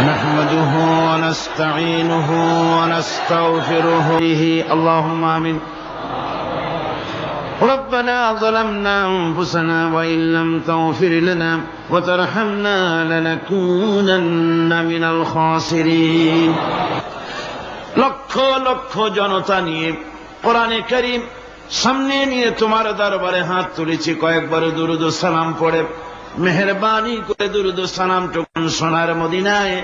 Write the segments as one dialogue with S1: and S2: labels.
S1: نحمده ونستعينه ونستغفره اللهم آمين. ربنا ظلمنا أنفسنا وإن لم تغفر لنا وترحمنا لنكونن من الخاسرين. লক্ষ লক্ষ জনতা নিয়ে কোরআনে কারীম সামনে নিয়ে তোমার দরবারে হাত তুলেছি, কয়েকবার দুরূদ ও সালাম পড়ে মেহেরবানি করে দুরূদ ও সালামটুকু সোনার মদিনায়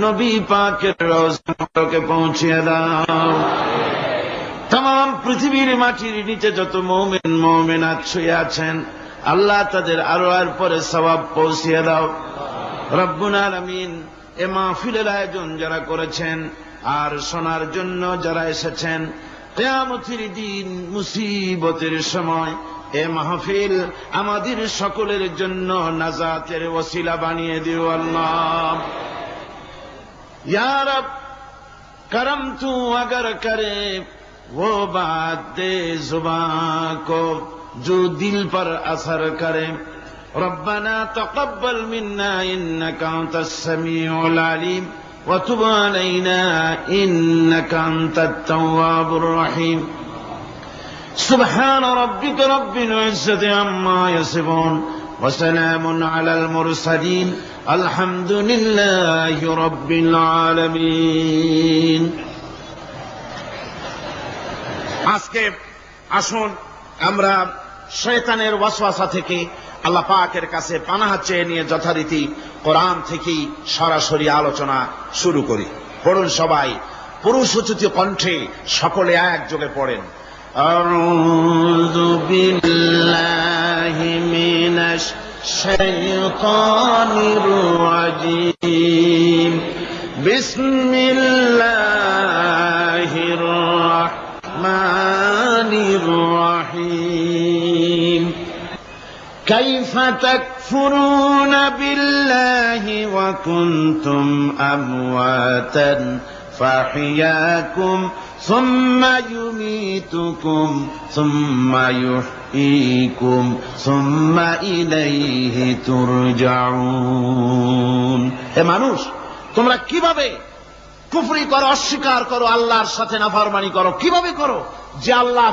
S1: নবী পাকের রওজা মুবারকে পৌঁছিয়ে দাও। तमाम পৃথিবীর মাটির নিচে যত মুমিন মুমিনাত শুয়ে আছেন, আল্লাহ তাদের আরওয়ার পরে সওয়াব পৌঁছিয়ে দাও রব্বুল আলামিন। এ মাহফিলের আয়োজন যারা করেছেন আর শোনার জন্য যারা এসেছেন, কিয়ামতের দিন মুসিবতের সময় এ মাহফিল আমাদের সকলের জন্য নাজাতের ওসিলা বানিয়ে দিও আল্লাহ। ইয়া রব करम तू अगर करे वो बात दे जुबान को जो दिल पर असर करे। रब्बना तक़ब्बल मिन्ना इन्नका अंतस समीउल अलीम व तुब अलैना इन्नका अंतत तव्वाबुर रहीम। सुब्हान रब्बिका रब्बिल इज्जति अम्मा यसिफून व सलामुन अलल मुरसलीन अल्हम्दुलिल्लाहि रब्बिल आलामीन। আজকে আসুন আমরা শয়তানের ওয়াসওয়াসা থেকে আল্লাহ পাকের কাছে পানাহ চেয়ে নিয়ে যথারীতি কোরআন থেকেই সরাসরি আলোচনা শুরু করি। পড়ুন সবাই পুরুষোচিত কণ্ঠে, সকলে একযোগে পড়েন। আউযু বিল্লাহি মিনাশ শাইতানির রাজীম। বিসমিল্লাহির রাহমানির রহিম। কাইফা তাকফুরুনা বিল্লাহি ওয়া কুনতুম আমওয়াতান ফাহিয়াকুম সুম্মা ইউমীতুকুম সুম্মা ইউহয়ীকুম সুম্মা ইলাইহি তুরজাউন। হে মানুষ, তোমরা কিভাবে কুফরি করো, অস্বীকার করো, আল্লাহর সাথে নাফরমানি করো? কিভাবে করো? যে আল্লাহ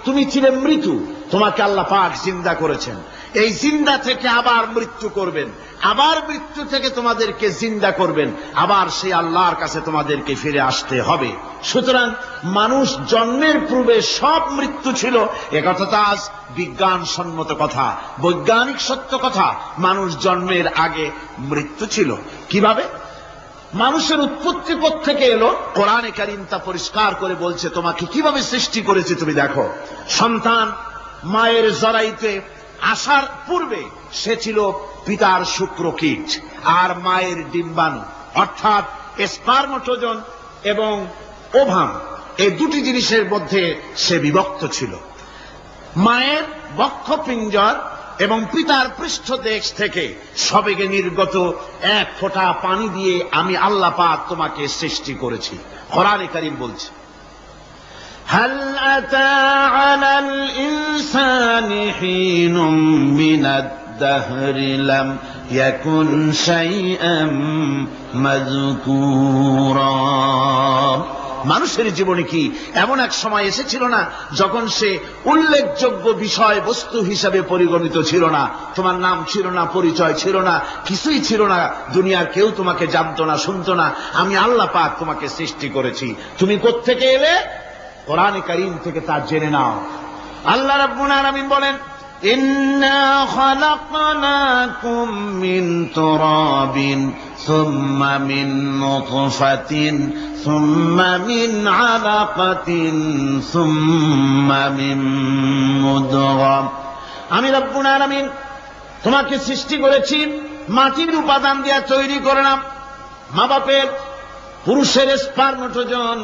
S1: তুমি ছিলে মৃত্যু, তোমাকে আল্লাহ পাক জিন্দা করেছেন, এই জিন্দা থেকে আবার মৃত্যু করবেন, আবার মৃত্যু থেকে তোমাদেরকে জিন্দা করবেন, আবার সেই আল্লাহর কাছে তোমাদেরকে ফিরে আসতে হবে। সুতরাং মানুষ জন্মের পূর্বে সব মৃত্যু ছিল, একথা তো আজ বিজ্ঞান সম্মত কথা, বৈজ্ঞানিক সত্য কথা। মানুষ জন্মের আগে মৃত্যু ছিল। কিভাবে? মানুষের উৎপত্তি থেকে এলো, কোরআনে কারীম তা পরিষ্কার করে বলছে তোমাকে কিভাবে সৃষ্টি করেছে তুমি দেখো। সন্তান মায়ের জরায়ুতে আসার পূর্বে সে ছিল পিতার শুক্রকীট আর মায়ের ডিম্বাণু, অর্থাৎ স্পার্মটোজন এবং ওভাম, এই দুটি জিনিসের মধ্যে সে বিভক্ত ছিল। মায়ের বক্ষপিঞ্জর এবং পিতার পৃষ্ঠদেশ থেকে সবেগে নির্গত এক ফোঁটা পানি দিয়ে আমি আল্লাহ পাক তোমাকে সৃষ্টি করেছি। কোরআনে কারীম বলছে, হাল আতা আলাল ইনসানি হিনুম মিনাদ দাহরি লাম ইয়াকুন শাইআম মাযকুরা। মানুষের জীবনে কি এমন এক সময় এসেছিল না যখন সে উল্লেখযোগ্য বিষয় বস্তু হিসাবে পরিগণিত ছিল না? তোমার নাম ছিল না, পরিচয় ছিল না, কিছুই ছিল না, দুনিয়ার কেউ তোমাকে জানতো না, শুনতো না। আমি আল্লাহ পাক তোমাকে সৃষ্টি করেছি। তুমি কোত্থেকে এলে? কোরআনে কারীম থেকে তা জেনে নাও। আল্লাহ রাব্বুল আলামিন বলেন, ইন্না খালাকনাকুম মিন তুরাবিন সুম্মা মিন নুতফাতিন সুম্মা মিন আলাকাতিন সুম্মা মিন মুদগা। আমি রব্বুল আলামিন তোমাকে সৃষ্টি করেছি, মাটির উপাদান দিয়ে তৈরি করলাম। মা বাপের, পুরুষের স্পার্মটোজন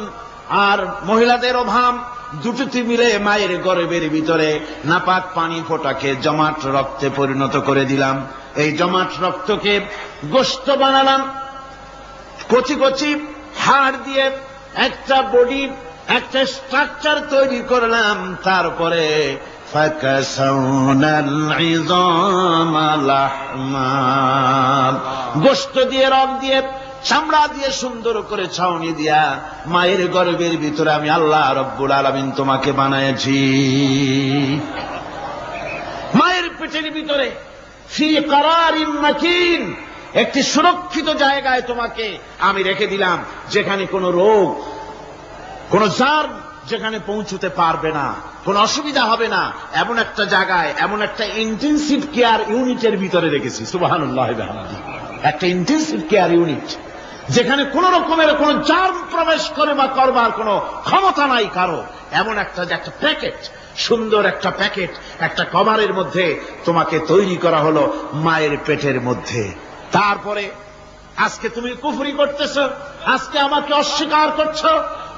S1: আর মহিলাদের ওভাম দুটি মিলে মায়ের গর্ভের ভিতরে নাপাক পানি ফোঁটাকে জমাট রক্তে পরিণত করে দিলাম। এই জমাট রক্তকে গোশত বানালাম, কচি কচি হাড় দিয়ে একটা বডি, একটা স্ট্রাকচার তৈরি করলাম। তারপরে ফাকাসাউনাল ইযামা লাহমা, গোশত দিয়ে রক দিয়ে চামড়া দিয়ে সুন্দর করে ছাউনি দিয়া মায়ের গর্ভের ভিতরে আমি আল্লাহ রব্বুল আলামিন তোমাকে বানাইছি। মায়ের পেটের ভিতরে ফি করারিন মাকিন, একটি সুরক্ষিত জায়গায় তোমাকে আমি রেখে দিলাম, যেখানে কোনো রোগ, কোনো জার্ম যেখানে পৌঁছতে পারবে না, কোনো অসুবিধা হবে না, এমন একটা জায়গায়, এমন একটা ইন্টেনসিভ কেয়ার ইউনিটের ভিতরে রেখেছি। সুবহানাল্লাহ, একটা ইন্টেনসিভ কেয়ার ইউনিট, যেখানে কোন রকমের কোন জার্ম প্রবেশ করে বা করবার কোনো ক্ষমতা নাই কারো, এমন একটা প্যাকেট, সুন্দর একটা প্যাকেট, একটা কভারের মধ্যে তোমাকে তৈরি করা হলো মায়ের পেটের মধ্যে। তারপরে আজকে তুমি কুফরি করতেছ, আজকে আমাকে অস্বীকার করছো।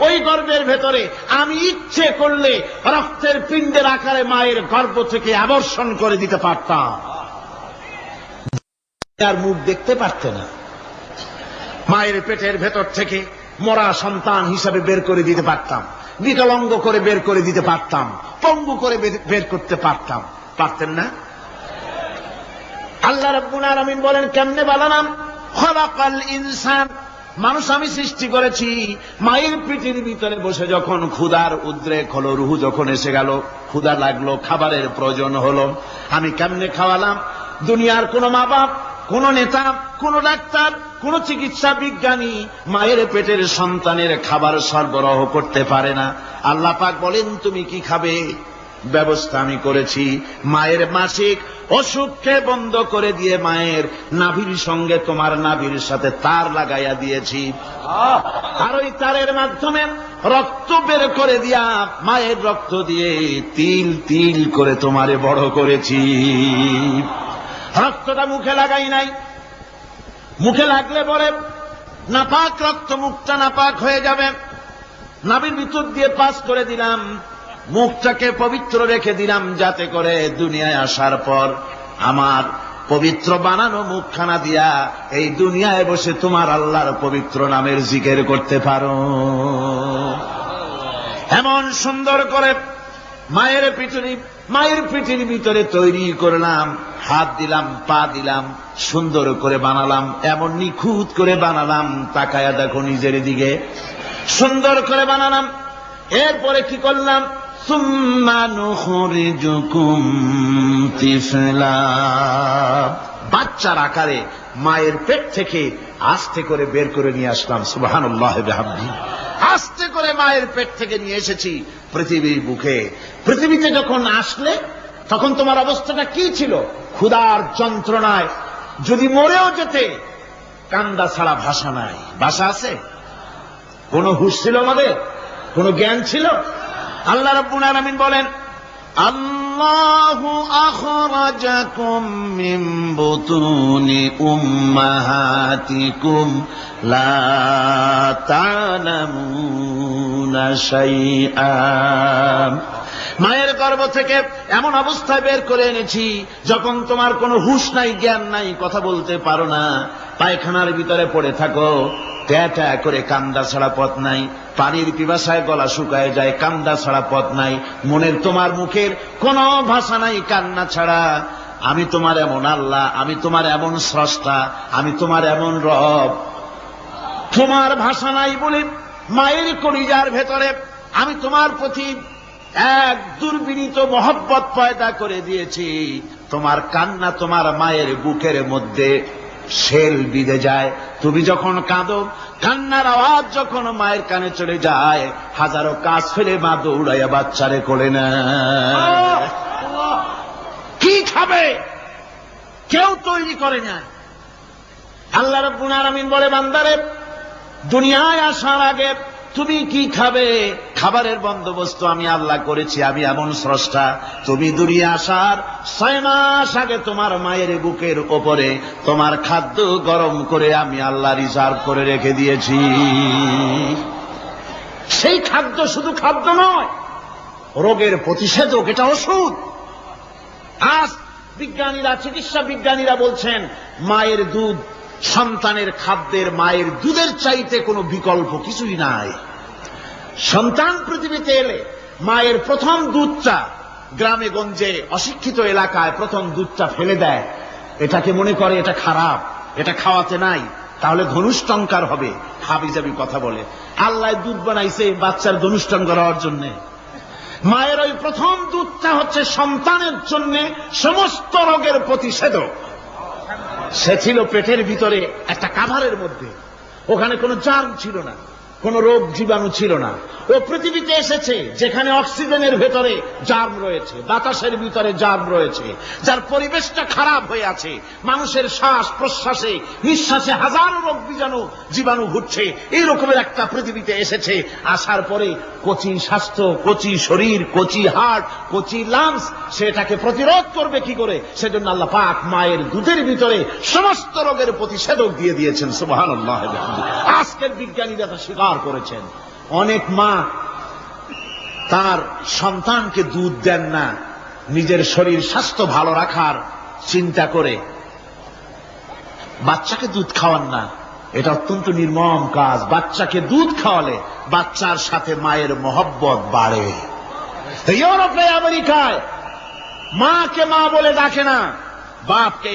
S1: ওই গর্ভের ভেতরে আমি ইচ্ছে করলে রক্তের পিণ্ডের আকারে মায়ের গর্ভ থেকে আবর্ষণ করে দিতে পারতাম, আর মুখ দেখতে পারতে না। মায়ের পেটের ভেতর থেকে মরা সন্তান হিসাবে বের করে দিতে পারতাম, বিকলাঙ্গ করে বের করে দিতে পারতাম, পঙ্গু করে বের করতে পারতাম, পারতেন না? আল্লাহ রাব্বুল আলামিন বলেন, কেমনে বানালাম? খলাকাল ইনসান, মানুষ আমি সৃষ্টি করেছি মায়ের পেটের ভিতরে বসে। যখন ক্ষুধার উদ্রেক হলো, রুহু যখন এসে গেল, ক্ষুধা লাগলো, খাবারের প্রয়োজন হলো, আমি কেমনে খাওয়ালাম? দুনিয়ার কোন মা বাপ, কোন নেতা, কোন ডাক্তার, কোন চিকিৎসা বিজ্ঞানী মায়ের পেটের সন্তানের খাবার সরবরাহ করতে পারে না। আল্লাহ পাক বলেন, তুমি কি খাবে? ব্যবস্থা আমি করেছি। মায়ের মাসিক অসুখকে বন্ধ করে দিয়ে মায়ের নাভির সঙ্গে তোমার নাভির সাথে তার লাগাইয়া দিয়েছি, আর ওই তারের মাধ্যমে রক্ত বের করে দিয়া মায়ের রক্ত দিয়ে তিল তিল করে তোমারে বড় করেছি। রক্তটা মুখে লাগাই নাই, মুখে লাগলে পরে নাপাক রক্ত, মুখটা নাপাক হয়ে যাবে। নাভির ভিতর দিয়ে পাস করে দিলাম, মুখটাকে পবিত্র রেখে দিলাম, যাতে করে দুনিয়ায় আসার পর আমার পবিত্র বানানো মুখখানা দিয়া এই দুনিয়ায় বসে তোমার আল্লাহর পবিত্র নামের জিকির করতে পারো। এমন সুন্দর করে মায়ের পিঠের ভিতরে তৈরি করলাম, হাত দিলাম, পা দিলাম, সুন্দর করে বানালাম, এমন নিখুঁত করে বানালাম, তাকায়া দেখো নিজের দিকে, সুন্দর করে বানালাম। এরপরে কি করলাম? সুম্মা নুখরিজুকুম তিফলা, বাচ্চার আকারে মায়ের পেট থেকে আস্তে করে বের করে নিয়ে আসলাম। সুবহানাল্লাহ বিহামদিহি, আস্তে করে মায়ের পেট থেকে নিয়ে এসেছি পৃথিবীর বুকে। পৃথিবীতে যখন আসলে তখন তোমার অবস্থাটা কি ছিল? ক্ষুধার যন্ত্রণায় যদি মরেও যেতে, কান্দা ছাড়া ভাষা নাই। ভাষা আছে? কোন হুঁশ ছিল আমাদের? কোন জ্ঞান ছিল? আল্লাহ রাব্বুল আলামিন বলেন, আল্লাহু আখরাজাকুম মিন বুতুনি উম্মাহাতিকুম লা তা'লামুনা শাইআ, মায়ের গর্ভ থেকে এমন অবস্থায় বের করে এনেছি যখন তোমার কোনো হুঁশ নাই, জ্ঞান নাই, কথা বলতে পারো না, পায়খানার ভিতরে পড়ে থাকো, ট্যাঁ করে কান্দা ছাড়া পথ নাই, পানির পিপাসায় গলা শুকায় যায়, কান্দা ছাড়া পথ নাই, মনের তোমার মুখের কোনো ভাষা নাই কান্না ছাড়া। আমি তোমার এমন আল্লাহ, আমি তোমার এমন স্রষ্টা, আমি তোমার এমন রব। তোমার ভাষা নাই বলে মায়ের কলিজার ভেতরে আমি তোমার প্রতি এক দুর্বিনীত মহব্বত পয়দা করে দিয়েছি। তোমার কান্না তোমার মায়ের বুকের মধ্যে শেল বিঁধে যায়। তুমি যখন কাঁদো, কান্নার আওয়াজ যখন মায়ের কানে চলে যায়, হাজারো কাজ ফেলে মা দৌড়াইয়া বাচ্চারে কোলে নেয়। কি খাবে কেউ তৈরি করে না। আল্লাহ রাব্বুল আলামিন বলে, বান্দারে, দুনিয়ায় আসার আগে তুমি কি খাবে, খাবারের বন্দোবস্ত আমি আল্লাহ করেছি, আমি এমন স্রষ্টা। তুমি দুনিয়া আসার 6 মাস আগে তোমার মায়ের বুকের ওপরে তোমার খাদ্য গরম করে আমি আল্লাহ রিজার্ভ করে রেখে দিয়েছি। সেই খাদ্য শুধু খাদ্য নয়, রোগের প্রতিষেধক, এটা ওষুধ। আজ বিজ্ঞানীরা, চিকিৎসা বিজ্ঞানীরা বলছেন, মায়ের দুধ সন্তানের খাদ্যের, মায়ের দুধের চাইতে কোনো বিকল্প কিছুই নাই। সন্তান পৃথিবীতে এলে মায়ের প্রথম দুধটা, গ্রামে গঞ্জে অশিক্ষিত এলাকায় প্রথম দুধটা ফেলে দেয়, এটাকে মনে করে এটা খারাপ, এটা খাওয়াতে নাই। তাহলে ধনুষ্টঙ্কার হবে। হাবিজাবি কথা বলে। আল্লাহ দুধ বানাইছে বাচ্চার ধনুষ্টঙ্কার হওয়ার জন্য। মায়ের ওই প্রথম দুধটা হচ্ছে সন্তানের জন্য সমস্ত রোগের প্রতিষেধক। সে ছিল পেটের ভিতরে একটা কাভারের মধ্যে, ওখানে কোনো জার্ম ছিল না, কোন রোগ জীবাণু ছিল না। ও পৃথিবীতে এসেছে যেখানে অক্সিজেনের ভেতরে জার্ম রয়েছে, বাতাসের ভিতরে জার্ম রয়েছে, যার পরিবেশটা খারাপ হয়ে আছে। মানুষের শ্বাস প্রশ্বাসে নিঃশ্বাসে হাজারো রোগ জীবাণু ঘুরছে। এই রকমের একটা পৃথিবীতে এসেছে। আসার পরে কচি স্বাস্থ্য, কচি শরীর, কচি হার্ট, কচি লাংস, সেটাকে প্রতিরোধ করবে কি করে? সেজন্য আল্লাহ পাক মায়ের দুধের ভিতরে সমস্ত রোগের প্রতিষেধক দিয়ে দিয়েছেন। সুবহানাল্লাহ। আজকের বিজ্ঞানীরা তা স্বীকার করেছেন। অনেক মা তার সন্তানকে দুধ দেন না, নিজের শরীর স্বাস্থ্য ভালো রাখার চিন্তা করে বাচ্চাকে দুধ খাওয়ান না। এটা অত্যন্ত নির্মম কাজ। বাচ্চাকে দুধ খাওয়ালে বাচ্চার সাথে মায়ের মহব্বত বাড়ে। ইউরোপে আমেরিকায় মাকে মা বলে ডাকে না, বাপকে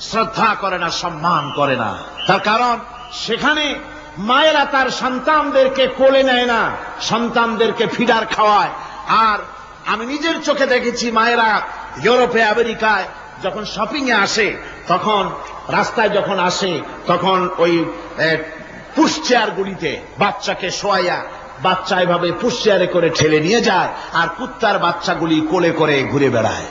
S1: শ্রদ্ধা করে না, সম্মান করে না। তার কারণ সেখানে মায়েরা তার সন্তানদেরকে কোলে নেয় না, সন্তানদেরকে ফিডার খাওয়ায়। আর আমি নিজের চোখে দেখেছি মায়েরা ইউরোপে আমেরিকায় যখন শপিং এ আসে, তখন রাস্তায় যখন আসে, তখন ওই পুশ চেয়ার গুলিতে বাচ্চাকে শোয়াইয়া বাচ্চা এভাবে পুশ চেয়ারে করে ঠেলে নিয়ে যায়, আর কুত্তার বাচ্চাগুলি কোলে করে ঘুরে বেড়ায়।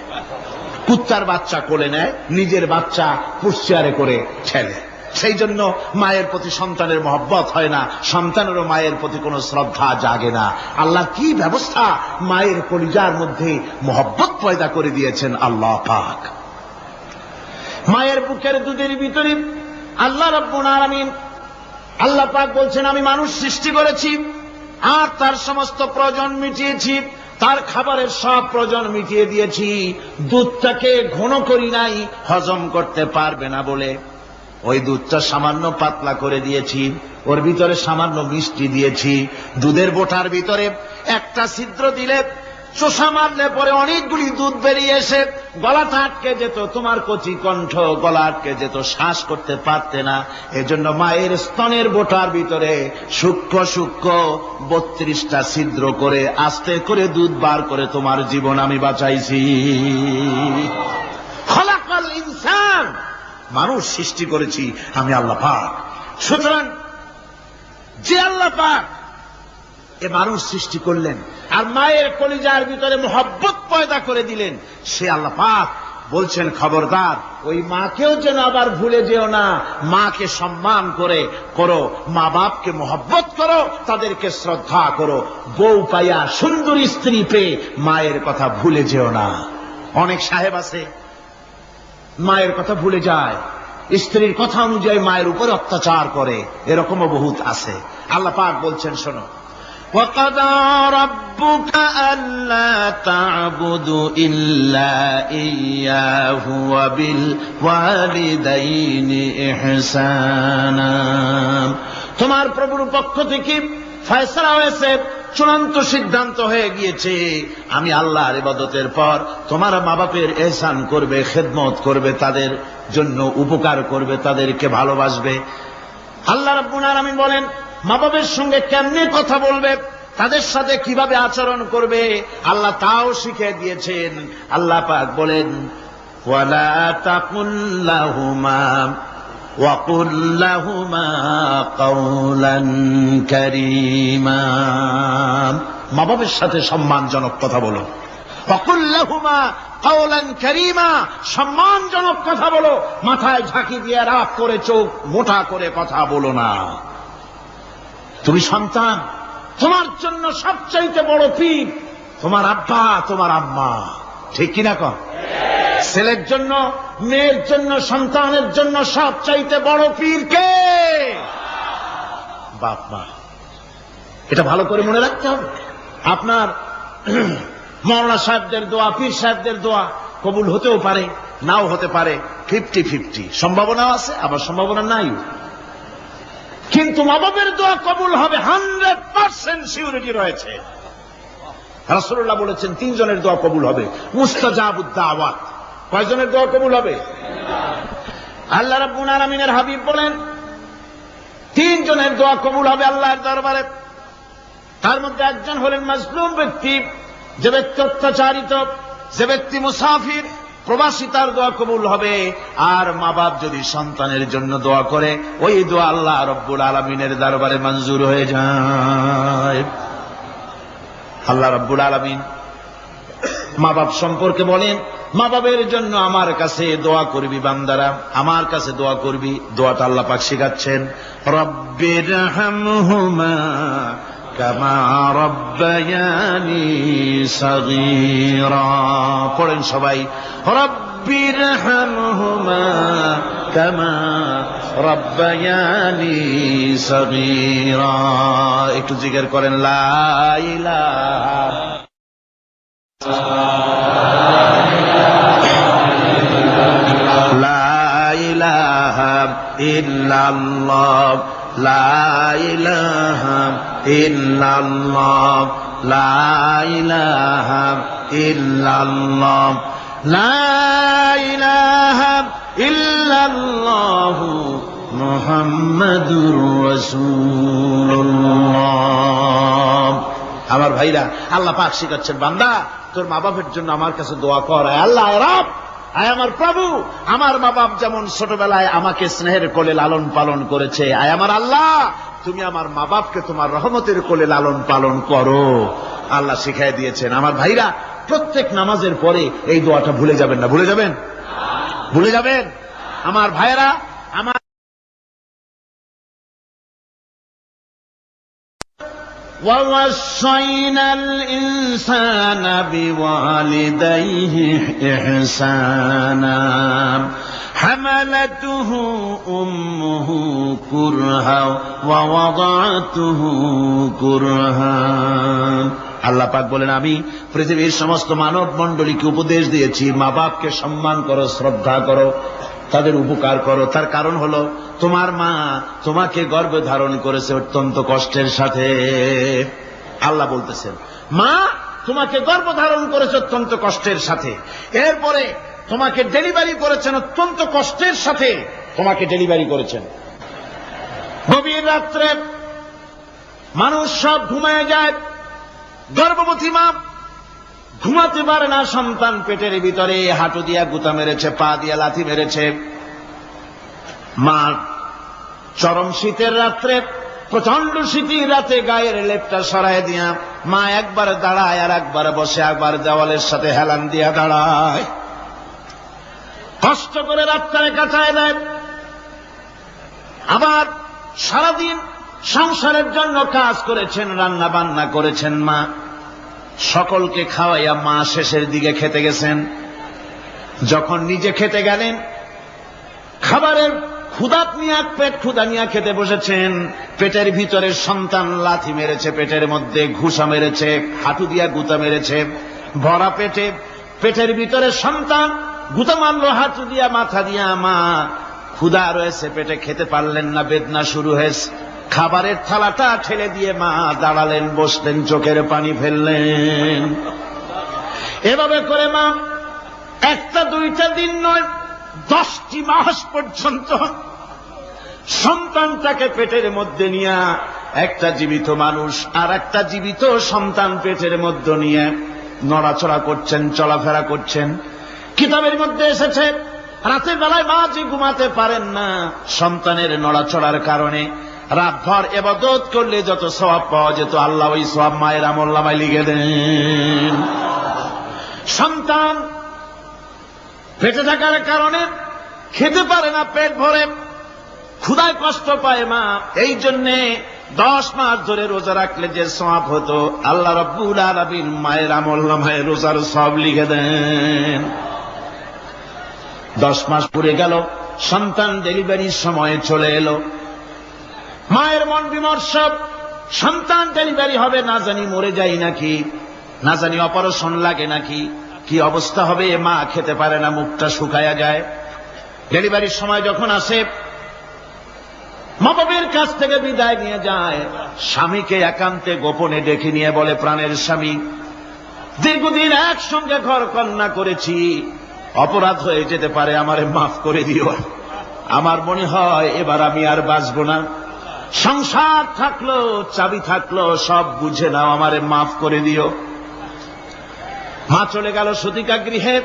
S1: কুত্তার বাচ্চা কোলে নেয়, নিজের বাচ্চা পুশ চেয়ারে করে ঠেলে। সেই জন্য মায়ের প্রতি সন্তানের মহব্বত হয় না, সন্তানেরও মায়ের প্রতি কোনো শ্রদ্ধা জাগে না। আল্লাহ কি ব্যবস্থা মায়ের কলিজার মধ্যে মহব্বত পয়দা করে দিয়েছেন আল্লাহ পাক। মায়ের বুকের দুধের ভিতরে আল্লাহ রাব্বুল আলামিন, আল্লাহ পাক বলছেন, আমি মানুষ সৃষ্টি করেছি আর তার সমস্ত প্রয়োজন মিটিয়েছি, তার খাবারের সব প্রয়োজন মিটিয়ে দিয়েছি। দুধটাকে ঘন করি নাই হজম করতে পারবে না বলে, ওই দুধটা সামান্য পাতলা করে দিয়েছি, ওর ভিতরে সামান্য মিষ্টি দিয়েছি। দুধের বোটার ভিতরে একটা ছিদ্র দিলে চোষা মারলে পরে অনেকগুলি দুধ বেরিয়ে এসে গলাটা আটকে যেত, তোমার কচি কণ্ঠ গলা আটকে যেত, শ্বাস করতে পারতে না। এজন্য মায়ের স্তনের বোটার ভিতরে সূক্ষ্ম সূক্ষ্ম 32টা ছিদ্র করে আস্তে করে দুধ বার করে তোমার জীবন আমি বাঁচাইছি। খলাকাল ইনসান, মানুষ সৃষ্টি করেছি আমি আল্লাহ পাক। সুতরাং যে আল্লাহ পাক এ মানুষ সৃষ্টি করলেন আর মায়ের কলিজার ভিতরে মহব্বত পয়দা করে দিলেন, সে আল্লাহ পাক বলছেন, খবরদার ওই মাকেও যেন আবার ভুলে যেও না। মাকে সম্মান করো, মা বাপকে মহব্বত করো, তাদেরকে শ্রদ্ধা করো। বউ পাইয়া সুন্দর স্ত্রী পেয়ে মায়ের কথা ভুলে যেও না। অনেক সাহেব আছে মায়ের কথা ভুলে যায়, স্ত্রীর কথা অনুযায়ী মায়ের উপর অত্যাচার করে, এরকমও বহুত আছে। আল্লাহ পাক বলছেন, শোনো, وَقَضَى رَبُّكَ أَلَّا تَعْبُدُوا إِلَّا إِيَّاهُ وَبِالْوَالِدَيْنِ إِحْسَانًا। তোমার প্রভুর পক্ষ থেকে ফয়সালা হয়েছে, চূড়ান্ত সিদ্ধান্ত হয়ে গিয়েছে, আমি আল্লাহর ইবাদতের পর তোমার মা বাপের ইহসান করবে, খেদমত করবে, তাদের জন্য উপকার করবে, তাদেরকে ভালোবাসবে। আল্লাহ রাব্বুল আলামিন বলেন, মা বাবার সঙ্গে কেমনে কথা বলবে, তাদের সাথে কিভাবে আচরণ করবে, আল্লাহ তাও শিখিয়ে দিয়েছেন। আল্লাহ পাক বলেন, ওয়ালা তাকুল লাহুমা ওয়াকুল লাহুমা কাওলান কারীমা। মা বাবার সাথে সম্মানজনক কথা বলো। ওয়াকুল লাহুমা কাওলান কারীমা, সম্মানজনক কথা বলো। মাথায় ঝাঁকি দিয়ে রাগ করে চোখ মোটা করে কথা বলো না। তুমি সন্তান, তোমার জন্য সবচাইতে বড় পীর তোমার আব্বা, তোমার আম্মা, ঠিক কিনা কর? ছেলের জন্য, মেয়ের জন্য, সন্তানের জন্য সবচাইতে বড় পীর কে? বাপ মা। এটা ভালো করে মনে রাখতে হবে। আপনার মাওলানা সাহেবদের দোয়া, পীর সাহেবদের দোয়া কবুল হতেও পারে, নাও হতে পারে, 50-50 সম্ভাবনাও আছে, আবার সম্ভাবনা নাই। কিন্তু মা বাবের দোয়া কবুল হবে 100% সিউরিটি রয়েছে। রাসূলুল্লাহ বলেছেন 3 জনের দোয়া কবুল হবে, মুস্তাজাবুদ দাওয়াত। কয়জনের দোয়া কবুল হবে? আল্লাহ রাব্বুল আলামিনের হাবিব বলেন, 3 জনের দোয়া কবুল হবে আল্লাহর দরবারে। তার মধ্যে একজন হলেন মাজলুম ব্যক্তি, যে ব্যক্তি অত্যাচারিত, যে ব্যক্তি মুসাফির প্রবাসী, তার দোয়া কবুল হবে। আর মা বাপ যদি সন্তানের জন্য দোয়া করে, ওই দোয়া আল্লাহ রব্বুল আলামিনের দরবারে মঞ্জুর হয়ে যায়। আল্লাহ রব্বুল আলামিন মা বাপ সম্পর্কে বলেন, মা বাবের জন্য আমার কাছে দোয়া করবি বান্দারা, আমার কাছে দোয়া করবি। দোয়াটা আল্লাহ পাক শিখাচ্ছেন, রব্বিরহামহুমা কামা রব্বায়ানি সাগীরা। পড়েন সবাই, রব্বিরহামহুমা কামা রব্বায়ানি সাগীরা। একটু জিকির করেন, লা ইলাহা ইল্লাল্লাহ, লা ইলাহা ইল্লাল্লাহ, লা ইলাহা ইল্লাল্লাহ, লা ইলাহা ইল্লাল্লাহ মুহাম্মাদুর রাসূলুল্লাহ। আমার ভাইরা, আল্লাহ পাক শিখাচ্ছেন, বান্দা তোর মা বাপের জন্য আমার কাছে দোয়া কর। আল্লাহ রব, আয় আমার প্রভু, আমার মা বাপ যেমন ছোটবেলায় আমাকে স্নেহের কোলে লালন পালন করেছে, আয় আমার আল্লাহ তুমি আমার মা বাপকে তোমার রহমতের কোলে লালন পালন করো। আল্লাহ শিখাই দিয়েছেন। আমার ভাইরা, প্রত্যেক নামাজের পরে এই দোয়াটা ভুলে যাবেন না। ভুলে যাবেন? ভুলে যাবেন? আমার ভাইরা, আমার وَوَصَّيْنَا الْإِنسَانَ بِوَالِدَيْهِ إِحْسَانًا حَمَلَتْهُ أُمُّهُ كُرْهًا وَوَضَعَتْهُ كُرْهًا। আল্লাহ পাক বলেন, আমি পৃথিবীর সমস্ত মানব মণ্ডলীকে উপদেশ দিয়েছি, মা বাপকে সম্মান করো, শ্রদ্ধা করো, তাদের উপকার করো। তার কারণ হলো, তোমার মা তোমাকে গর্ভে ধারণ করেছে অত্যন্ত কষ্টের সাথে। আল্লাহ বলতেছেন, মা তোমাকে গর্ভ ধারণ করেছে অত্যন্ত কষ্টের সাথে, এরপরে তোমাকে ডেলিভারি করেছেন অত্যন্ত কষ্টের সাথে, তোমাকে ডেলিভারি করেছেন। গভীর রাত্রে মানুষ সব ঘুমায় যায়, গর্ভবতী মা ঘুমাতে পারে না। সন্তান পেটের ভিতরে হাঁটু দিয়া গুতা মেরেছে, পা দিয়া লাথি মেরেছে। মা চরম শীতের রাত্রে, প্রচন্ড শীতের রাতে গায়ের লেপটা সরায় দিয়া মা একবার দাঁড়ায়, আর একবার বসে, একবার দেওয়ালের সাথে হেলান দিয়া দাঁড়ায়, কষ্ট করে রাতটারে কাটায় দেয়। আবার সারাদিন সংসারের জন্য কাজ করেছেন, রান্না বান্না করেছেন মা, সকলকে খাওয়াইয়া মা শেষের দিকে খেতে গেছেন। যখন নিজে খেতে গেলেন, খাবারের ক্ষুধা নিয়ে খেতে বসেছেন, পেটের ভিতরে সন্তান লাথি মেরেছে, পেটের মধ্যে ঘুষা মেরেছে, হাঁটু দিয়া গুতা মেরেছে, ভরা পেটে, পেটের ভিতরে সন্তান গুতা মারল হাঁটু দিয়া, মাথা দিয়া। মা ক্ষুধা রয়েছে পেটে, খেতে পারলেন না, বেদনা শুরু হয়েছে। খাবারের থালাটা ঠেলে দিয়ে মা দাঁড়ালেন, বসলেন, চোখের পানি ফেললেন। এভাবে করে মা একটা দুইটা দিন নয়, 10টি মাস পর্যন্ত সন্তানটাকে পেটের মধ্যে নিয়ে, একটা জীবিত মানুষ আর একটা জীবিত সন্তান পেটের মধ্যে নিয়ে নড়াচড়া করছেন, চলাফেরা করছেন। কিতাবের মধ্যে এসেছে, রাতের বেলায় মা যে ঘুমাতে পারেন না সন্তানের নড়াচড়ার কারণে, রাতভর ইবাদত করলে যত সওয়াব পাওয়া যেত, আল্লাহ ওই সওয়াব মায়ের আমলনামায় লিখে দেন। সন্তান পেটে থাকার কারণে খেতে পারে না, পেট ভরে ক্ষুধায় কষ্ট পায় মা। এই জন্যে 10 মাস ধরে রোজা রাখলে যে সওয়াব হতো, আল্লাহ রাব্বুল আলামিন মায়ের আমলনামায় রোজার সওয়াব লিখে দেন। 10 মাস পুরে গেল, সন্তান ডেলিভারির সময় চলে এলো। মায়ের মন বিমর্ষ, সন্তান ডেলিভারি হবে, না জানি মরে যাই নাকি, না জানি অপারেশন লাগে নাকি, কি অবস্থা হবে। মা খেতে পারে না, মুখটা শুকায়া যায়। ডেলিভারির সময় যখন আসে, মা বাবার কাছ থেকে বিদায় নিয়ে যায়, স্বামীকে একান্তে গোপনে ডেকে নিয়ে বলে, প্রাণের স্বামী, দীর্ঘদিন একসঙ্গে ঘর কন্যা করেছি, অপরাধ হয়ে যেতে পারে, আমারে মাফ করে দিও। আমার মনে হয় এবার আমি আর বাঁচব না। সংসার থাকলো, চাবি থাকলো, সব বুঝে নাও, আমারে মাফ করে দিও। মা চলে গেল সতিকা গৃহে,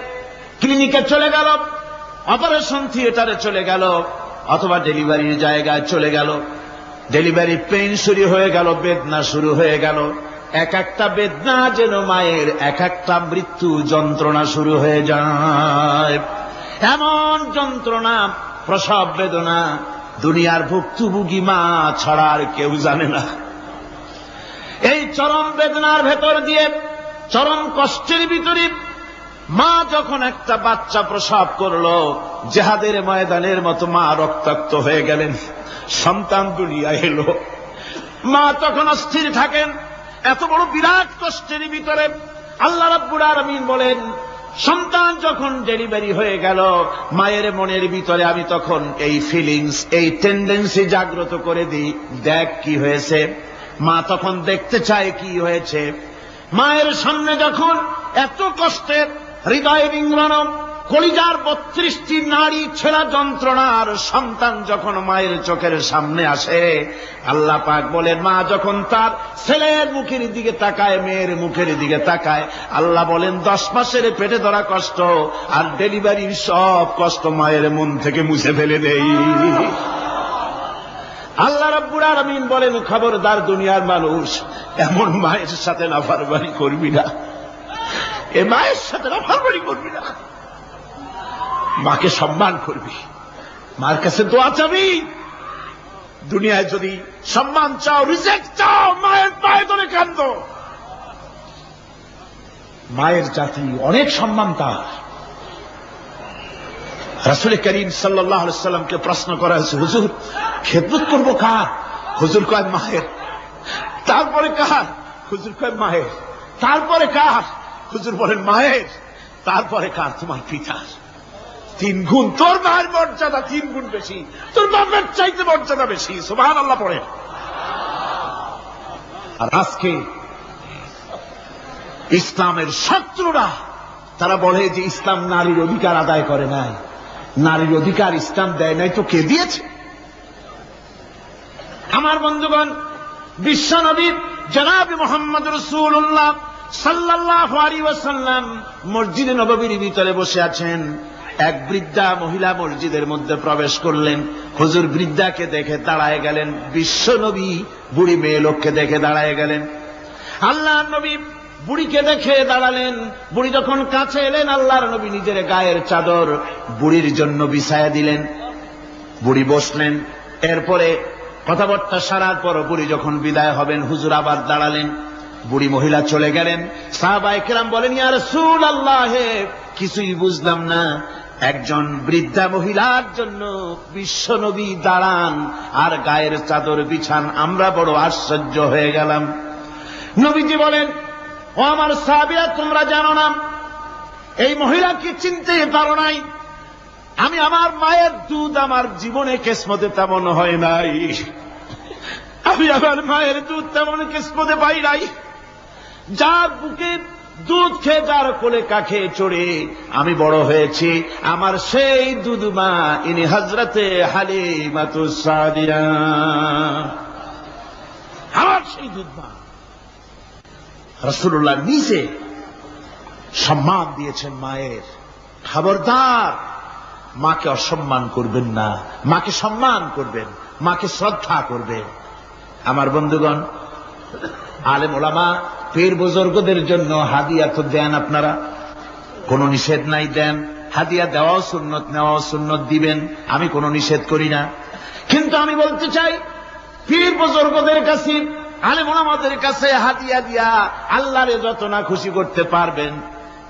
S1: ক্লিনিকে চলে গেল, অপারেশন থিয়েটারে চলে গেল, অথবা ডেলিভারির জায়গায় চলে গেল। ডেলিভারি পেইন শুরু হয়ে গেল, বেদনা শুরু হয়ে গেল। এক একটা বেদনা যেন মায়ের এক একটা মৃত্যু যন্ত্রণা শুরু হয়ে যায়। এমন যন্ত্রণা, প্রসব বেদনা দুনিয়ার ভুক্তভোগী মা ছাড়া আর কেউ জানে না। এই চরম বেদনার ভেতর দিয়ে, চরম কষ্টের ভিতরে মা যখন একটা বাচ্চা প্রসব করলো, জেহাদের ময়দানের মতো মা রক্তাক্ত হয়ে গেলেন, সন্তান দুনিয়ায় এলো। মা তখন অস্থির থাকেন। এত বড় বিরাট কষ্টের ভিতরে আল্লাহ রাব্বুল আলামিন বলেন, সন্তান যখন ডেলিভারি হয়ে গেল, মায়ের মনের ভিতরে আমি তখন এই ফিলিংস, এই টেন্ডেন্সি জাগ্রত করে দিই, দেখ কি হয়েছে। মা তখন দেখতে চায় কি হয়েছে। মায়ের সামনে যখন এত কষ্টের, হৃদয় বিঙ্গলন, কলিজার 32টি নাড়ি ছেঁড়া যন্ত্রণার সন্তান যখন মায়ের চোখের সামনে আসে, আল্লাহ পাক বলেন, মা যখন তার ছেলের মুখের দিকে তাকায়, মেয়ের মুখের দিকে তাকায়, আল্লাহ বলেন 10 মাসের পেটে ধরা কষ্ট আর ডেলিভারির সব কষ্ট মায়ের মন থেকে মুছে ফেলে দেই। আল্লাহ রাব্বুল আলামিন বলেন, খবরদার দুনিয়ার মানুষ, এমন মায়ের সাথে নাফরমানি করবি না, এ মায়ের সাথে নাফরমানি করবি না, মাকে সম্মান করবি, মার কাছে দোয়া চাবি। দুনিয়ায় যদি সম্মান চাও, রিজেক্ট চাও, মায়ের পায়ে ধরে কাঁদো। মায়ের জাতি অনেক সম্মান তার। রাসূল করিম সাল্লাল্লাহু আলাইহি সাল্লামকে প্রশ্ন করা হয়েছে, হুজুর খেদমত করবো কার? হুজুর কয় মায়ের। তারপরে কার? হুজুর কয় মায়ের। তারপরে কার? হুজুর বলেন মায়ের। তারপরে কার? তোমার পিতার। 3 গুণ। তোর মায়ের মর্যাদা 3 গুণ বেশি, তোর বাপের চাইতে মর্যাদা বেশি। সুবহানাল্লাহ পড়ে। আর আজকে ইসলামের শত্রুরা তারা বলে যে ইসলাম নারীর অধিকার আদায় করে নাই। নারীর অধিকার ইসলাম দেয় নাই তো কে দিয়েছে? আমার বন্ধুগণ, বিশ্বনবী জনাব মুহাম্মদ রাসূলুল্লাহ সাল্লাল্লাহু আলাইহি ওয়াসাল্লাম মসজিদে নববীর ভিতরে বসে আছেন। এক বৃদ্ধা মহিলা মসজিদের মধ্যে প্রবেশ করলেন। হুজুর বৃদ্ধাকে দেখে দাঁড়ায় গেলেন, বিশ্বনবী বুড়ি মেয়ে লোককে দেখে দাঁড়ায় গেলেন। আল্লাহর নবী বুড়িকে দেখে দাঁড়ালেন। বুড়ি যখন কাছে এলেন, আল্লাহর নবী নিজের গায়ের চাদর বুড়ির জন্য বিছায়া দিলেন। বুড়ি বসলেন। এরপরে কথাবার্তা সারার পর বুড়ি যখন বিদায় হবেন, হুজুর আবার দাঁড়ালেন। বুড়ি মহিলা চলে গেলেন। সাহাবায়ে কেরাম বলেন, ইয়া রাসূলুল্লাহ, কিছুই বুঝলাম না, একজন বৃদ্ধা মহিলার জন্য বিশ্বনবী দাঁড়ান আর গায়ের চাদর বিছান, আমরা বড় আশ্চর্য হয়ে গেলাম। নবীজি বলেন, ও আমার সাহাবীরা, তোমরা জানো না, এই মহিলাকে চিনতে পারো নাই। আমি আমার মায়ের দুধ আমার জীবনে কিসমতে তেমন হয় নাই। আমি আমার মায়ের দুধ তেমন কিসমতে পাই নাই। যার বুকে দুধ খেয়ে, যার কোলে কাখে চড়ে আমি বড় হয়েছি, আমার সেই দুধ মা, ইনি হযরতে হালিমাতুস সাদিয়া, আমার সেই দুধ মা। রাসূলুল্লাহ নিজে সম্মান দিয়েছেন মায়ের। খবরদার মাকে অসম্মান করবেন না, মাকে সম্মান করবেন, মাকে শ্রদ্ধা করবেন। আমার বন্ধুগণ, আলেম ওলামা পীর বুজুর্গদের জন্য হাদিয়া তো দেন আপনারা, কোনো নিষেধ নাই, দেন। হাদিয়া দেওয়াও সুন্নত, নেওয়াও সুন্নত, দিবেন, আমি কোনো নিষেধ করি না। কিন্তু আমি বলতে চাই, পীর বুজুর্গদের কাছে, আলেম ওলামাদের কাছে হাদিয়া দিয়া আল্লাহরে যত না খুশি করতে পারবেন,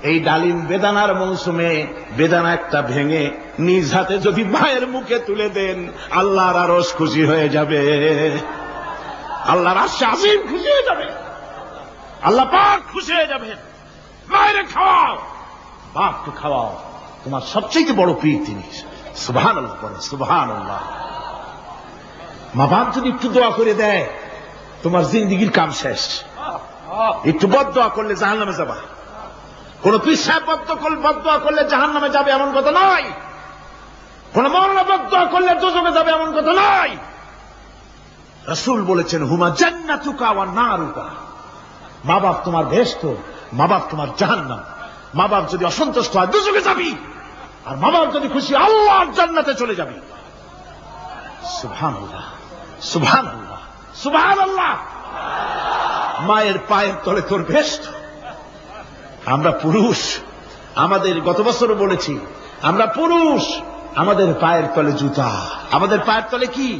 S1: এই ডালিম বেদানার মৌসুমে বেদানা একটা ভেঙে নিজ হাতে যদি মায়ের মুখে তুলে দেন, আল্লাহর আরশ খুশি হয়ে যাবে, আল্লাহর আরশ আজিম খুশি হয়ে যাবে, আল্লাহ পাক খুশি হয়ে যাবেন। মায়ের খাওয়াও, বাপকে খাওয়াও, তোমার সবচেয়ে বড় পীর তিনি। সুবহানাল্লাহ বলে, সুবহানাল্লাহ। মা বাপ যদি একটু দোয়া করে দেয়, তোমার জিন্দেগির কাম শেষ। একটু বদদোয়া করলে জাহান্নামে যাবা। কোন পীর সাহেব বদদোয়া করলে জাহান্নামে যাবে এমন কথা নয়। কোন মওলানা বদদোয়া করলে দোজখে যাবে এমন কথা নয়।
S2: রাসূল বলেছেন হুমা জান্নাতুকা ওয়া নারুকা, মা বাপ তোমার বেহেশত, মা বাপ তোমার জাহান্নাম। মা বাপ যদি অসন্তুষ্ট হয় দুজকে যাবি, আর মা বাপ যদি খুশি আল্লাহর জান্নাতে চলে যাবি। সুবহানাল্লাহ, সুবহানাল্লাহ, সুবহানাল্লাহ। মায়ের পায়ের তলে তোর বেহেশত। আমরা পুরুষ, আমাদের গত বছর বলেছি আমরা পুরুষ, আমাদের পায়ের তলে জুতা। আমাদের পায়ের তলে কি?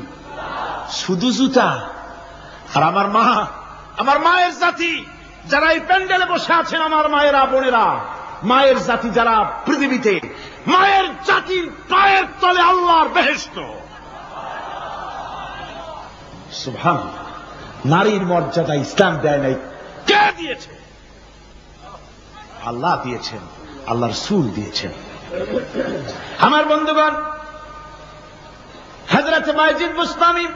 S2: শুধু জুতা। আর আমার মা, আমার মায়ের জাতি যারা এই প্যান্ডেলে বসে আছেন, আমার মায়েরা বোনেরা, মায়ের জাতি যারা পৃথিবীতে, মায়ের জাতির পায়ের তলে আল্লাহর বেহেশত। সুবহানাল্লাহ। নারীর মর্যাদা ইসলাম দেয় নাই, কে দিয়েছে? আল্লাহ দিয়েছেন, আল্লাহর রাসূল দিয়েছেন। আমার বন্ধুগণ, হযরত বায়জিদ বুস্তামি,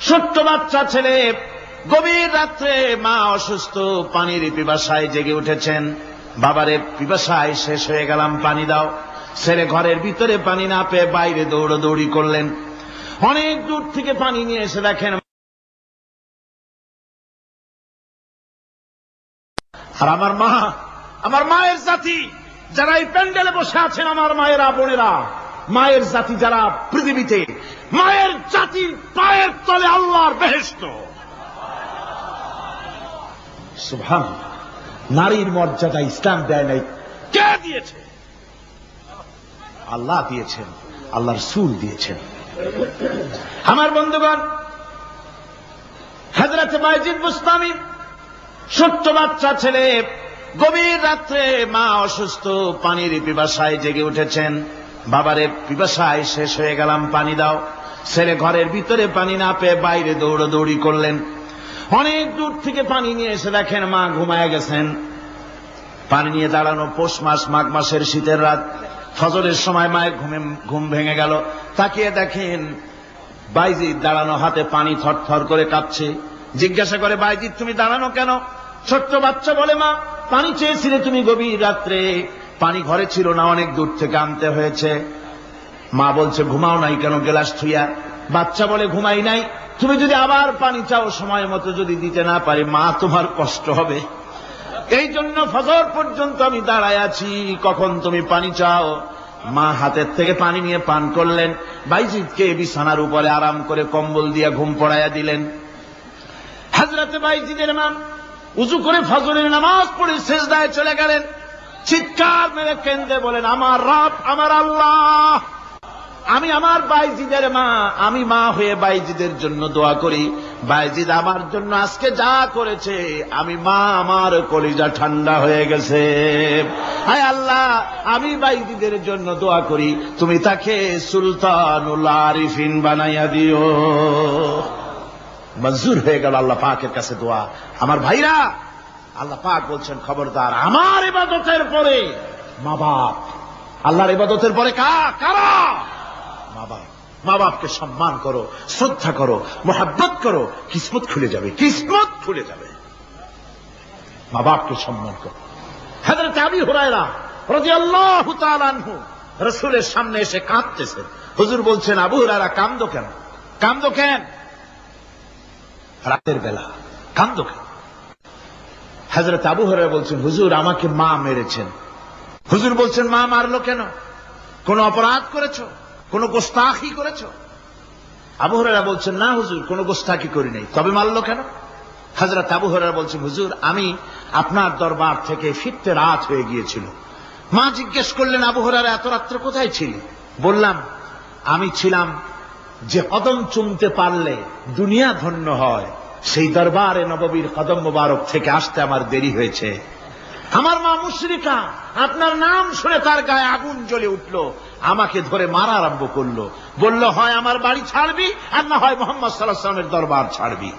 S2: ছোট্ট বাচ্চা ছেলে, গভীর রাত্রে মা অসুস্থ, পানির পিপাসায় জেগে উঠেছেন। বাবারে পিপাসায় শেষ হয়ে গেলাম, পানি দাও। ছেলে ঘরের ভিতরে পানি না পেয়ে বাইরে দৌড়াদৌড়ি করলেন। অনেক দূর থেকে পানি নিয়ে এসে দেখেন, আর আমার মা, আমার মায়ের জাতি যারা এই প্যান্ডেলে বসে আছেন, আমার মায়েরা বোনেরা, মায়ের জাতি যারা পৃথিবীতে, মায়ের জাতির পায়ের তলে আল্লাহর বেহেশত। সুবহানাল্লাহ। নারীর মর্যাদা ইসলাম দেয় নাই, কে দিয়েছে? আল্লাহ দিয়েছেন, আল্লাহর রাসূল দিয়েছেন। আমার বন্ধুগণ, হযরত বায়জিদ বুস্তামি, ছোট্ট বাচ্চা ছেলে, গভীর রাত্রে মা অসুস্থ, পানির পিপাসায় জেগে উঠেছেন। বাবারে পিপাসায় শেষ হয়ে গেলাম, পানি দাও। ছেলে ঘরের ভিতরে পানি না পেয়ে বাইরে দৌড়াদৌড়ি করলেন। অনেক দূর থেকে পানি নিয়ে এসে দেখেন মা ঘুমায় গেছেন। পানি নিয়ে দাঁড়ানো পৌষ মাস, মাঘ মাসের শীতের রাত, ফজরের সময় মায়ের ঘুম ভেঙে গেল। তাকিয়ে দেখেন বাইজিদ দাঁড়ানো, হাতে পানি থরথর করে কাঁপছে। জিজ্ঞাসা করে, বাইজিদ তুমি দাঁড়ানো কেন? ছোট্ট বাচ্চা বলে, মা পানি চেয়েছিলে তুমি গভীর রাত্রে, পানি ঘরে ছিল না, অনেক দূর থেকে আনতে হয়েছে। মা বলছে, ঘুমাও নাই কেন গ্লাস থুইয়া? বাচ্চা বলে, ঘুমাই নাই। তুমি যদি আবার পানি চাও, সময় মতো যদি দিতে না পারি, মা তোমার কষ্ট হবে। এই জন্য ফজর পর্যন্ত আমি দাঁড়ায় আছি, কখন তুমি পানি চাও। মা হাতের থেকে পানি নিয়ে পান করলেন। বাইজিদকে বিছানার উপরে আরাম করে কম্বল দিয়ে ঘুম পড়াইয়া দিলেন। হযরত বাইজিদের মা উযু করে ফজরের নামাজ পড়ে সিজদায় চলে গেলেন। চিৎকার মেরে কেঁদে বলেন, আমার রব, আমার আল্লাহ, আমি আমার বাইজিদের মা, আমি মা হয়ে বাইজিদের জন্য দোয়া করি। বাইজিদ আমার জন্য আজকে যা করেছে, আমি মা, আমার কলিজা ঠান্ডা হয়ে গেছে। হায় আল্লাহ, আমি বাইজিদের জন্য দোয়া করি, তুমি তাকে সুলতানুল আরিফিন বানাইয়া দিও। মঞ্জুর হয়ে গেল আল্লাহ পাকের কাছে দোয়া। আমার ভাইরা, আল্লাহ পাক বলছেন, খবরদার আমার ইবাদতের পরে মা বাপ, আল্লাহর ইবাদতের পরে কারা? মা বাপ। মা বাপকে সম্মান করো, শ্রদ্ধা করো, মোহাব্বত করো, কিসমত খুলে যাবে, কিসমত খুলে যাবে। মা বাপকে সম্মান করো। হযরত আবু হুরায়রা রাদিয়াল্লাহু তাআলা আনহু রাসূলের সামনে এসে কাঁদতেছেন। হুজুর বলছেন, আবু হুরায়রা কাঁদো কেন? কাঁদো কেন? রাতের বেলা কাঁদো কেন? হযরত আবু হুরায়রা বলছেন, হুজুর আমাকে মা মেরেছেন। হুজুর বলছেন, মা মারলো কেন? কোন অপরাধ করেছো? কোন গোস্তাখি করেছো? আবু হুরায়রা বলছেন, না হুজুর, কোন গোস্তাখি করি নাই, তবে মারলো কেন? হযরত আবু হুরায়রা বলছেন, হুজুর আমি আপনার দরবার থেকে ফিরতে রাত হয়ে গিয়েছিল। মা জিজ্ঞেস করলেন, আবু হুরায়রা এত রাত্রে কোথায় ছিলি? বললাম, আমি ছিলাম যে কদম চুমতে পারলে দুনিয়া ধন্য হয়, সেই দরবারে নববীর কদম মোবারক থেকে আসতে আমার দেরি হয়েছে। আমার মা মুশরিকা, আপনার নাম শুনে তার গায়ে আগুন জ্বলে উঠল, আমাকে ধরে মারা আরম্ভ করলো। বলল, হয় আমার বাড়ি ছাড়বি, আর না হয় মুহাম্মদ সাল্লাল্লাহু আলাইহি ওয়াসাল্লামের দরবার ছাড়বি।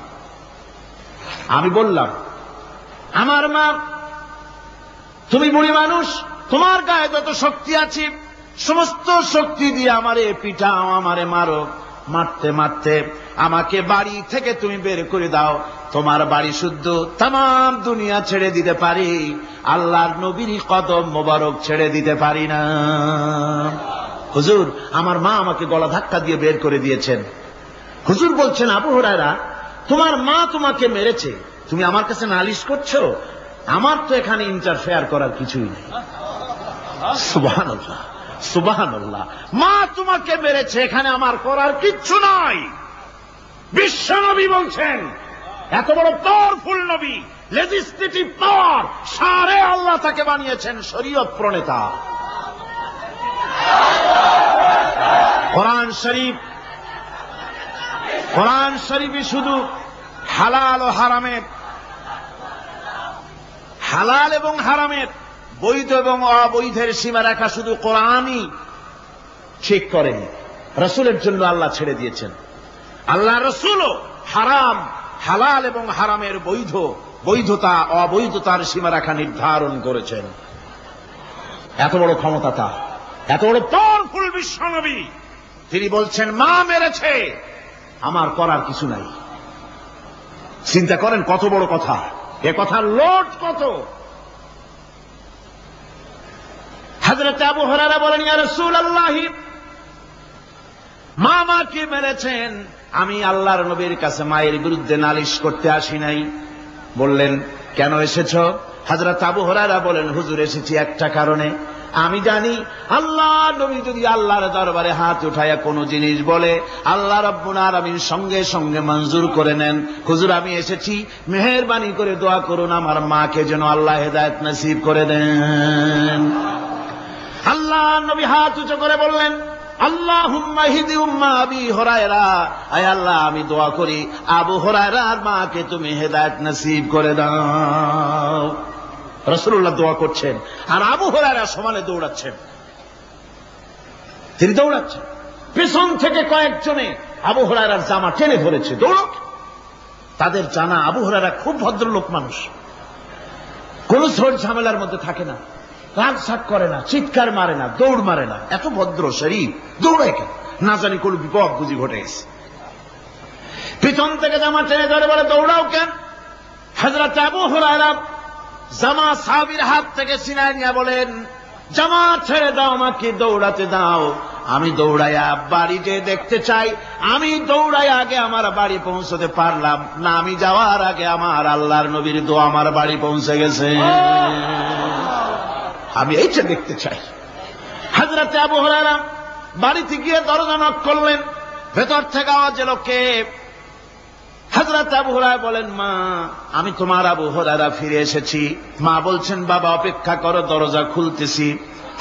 S2: আমি বললাম, আমার মা, তুমি বুড়ি মানুষ, তোমার গায়ে যত শক্তি আছে সমস্ত শক্তি দিয়ে আমারে পিটাও, আমারে মারো। মারতে মারতে আমাকে বাড়ি থেকে তুমি বের করে দাও। তোমার বাড়ি শুদ্ধ, তামাম দুনিয়া ছেড়ে দিতে পারি, আল্লাহর নবীর কদম মোবারক ছেড়ে দিতে পারি না। হুজুর আমার মা আমাকে গলা ধাক্কা দিয়ে বের করে দিয়েছেন। হুজুর বলছেন, আবু হুরায়রা, তোমার মা তোমাকে মেরেছে, তুমি আমার কাছে নালিশ করছো? আমার তো এখানে ইন্টারফেয়ার করার কিছুই নেই। সুবহানাল্লাহ, সুবহানাল্লাহ। মা তোমাকে মেরেছে, এখানে আমার করার কিচ্ছু নাই। বিশ্বনবী বলছেন, এত বড় পাওয়ারফুল নবী, লেজিসলেটিভ পাওয়ার, সারে আল্লাহ তাকে বানিয়েছেন শরীয়ত প্রণেতা। কোরআন শরীফে শুধু হালাল ও হারামের, হালাল এবং হারামের, বৈধ এবং অবৈধের সীমারেখা শুধু কোরআনই ঠিক করেনি, রাসূলের জন্য আল্লাহ ছেড়ে দিয়েছেন। আল্লাহ রাসূলও হারাম, হালাল এবং হারামের বৈধতা অবৈধতার সীমারেখা নির্ধারণ করেছেন। এত বড় ক্ষমতা তার, এত বড় পাওয়ারফুল বিশ্বনবী, তিনি বলছেন মা মেরেছে, আমার করার কিছু নাই। চিন্তা করেন কত বড় কথা, এ কথার লোড কত। হযরত আবু হুরায়রা বলেন, ইয়া রাসূলুল্লাহ, মা মাকে মেরেছেন, আমি আল্লাহর নবীর কাছে মায়ের বিরুদ্ধে নালিশ করতে আসি নাই। বললেন, কেন এসেছ? হযরত আবু হুরায়রা বলেন, হুজুর এসেছি একটা কারণে, আমি জানি আল্লাহ নবী যদি আল্লাহর দরবারে হাত উঠায়া কোন জিনিস বলে, আল্লাহ রাব্বুল আলামিন সঙ্গে সঙ্গে মঞ্জুর করে নেন। হুজুর আমি এসেছি, মেহেরবানি করে দোয়া করুন আমার মাকে যেন আল্লাহ হেদায়েত নসিব করে দেন। আল্লাহ নবী হাত উঁচু করে বললেন, আল্লাহুম্মা হিদি উম্মা আবি হুরায়রা, আয় আল্লাহ আমি দোয়া করি আবু হুরায়রার মাকে তুমি হেদায়েত নসিব করে দাও। রাসূলুল্লাহ দোয়া করছেন আর আবু হুরায়রা সমানে দৌড়াচ্ছেন। তিনি দৌড়াচ্ছেন, পেছন থেকে কয়েকজনে আবু হুরায়রার জামা টেনে ধরেছে, দৌড়ক। তাদের জানা আবু হুরায়রা খুব ভদ্রলোক মানুষ, কোন ঝড় ঝামেলার মধ্যে থাকে না, রাগ সাগ করে না, চিৎকার মারে না, দৌড় মারে না, এত ভদ্র শরীর, দৌড়ায় কেন? না জানি কোন বিপদ বুঝি ঘটে গেছে। পিছন থেকে জামা টেনে ধরে বলে, দৌড়াও কেন? হযরত আবু হুরায়রা জামা সাহাবীর হাত থেকে ছিনায় নিয়ে বলেন, জামা ছেড়ে দাও, আমাকে দৌড়াতে দাও, আমি দৌড়াইয়া বাড়িতে দেখতে চাই, আমি দৌড়াইয়া আগে আমার বাড়ি পৌঁছতে পারলাম না, আমি যাওয়ার আগে আমার আল্লাহর নবীর দোয়া আমার বাড়ি পৌঁছে গেছে, আমি এইটা দেখতে চাই। হযরত আবু হুরায়রা বাড়িতে গিয়ে দরজা নক করলেন, ভেতর থেকে আওয়াজ এলো, কে? হযরত আবু হুরায়রা বলেন, মা আমি তোমার আবু হুরায়রা ফিরে এসেছি। মা বলছেন, বাবা অপেক্ষা করো, দরজা খুলতেছি।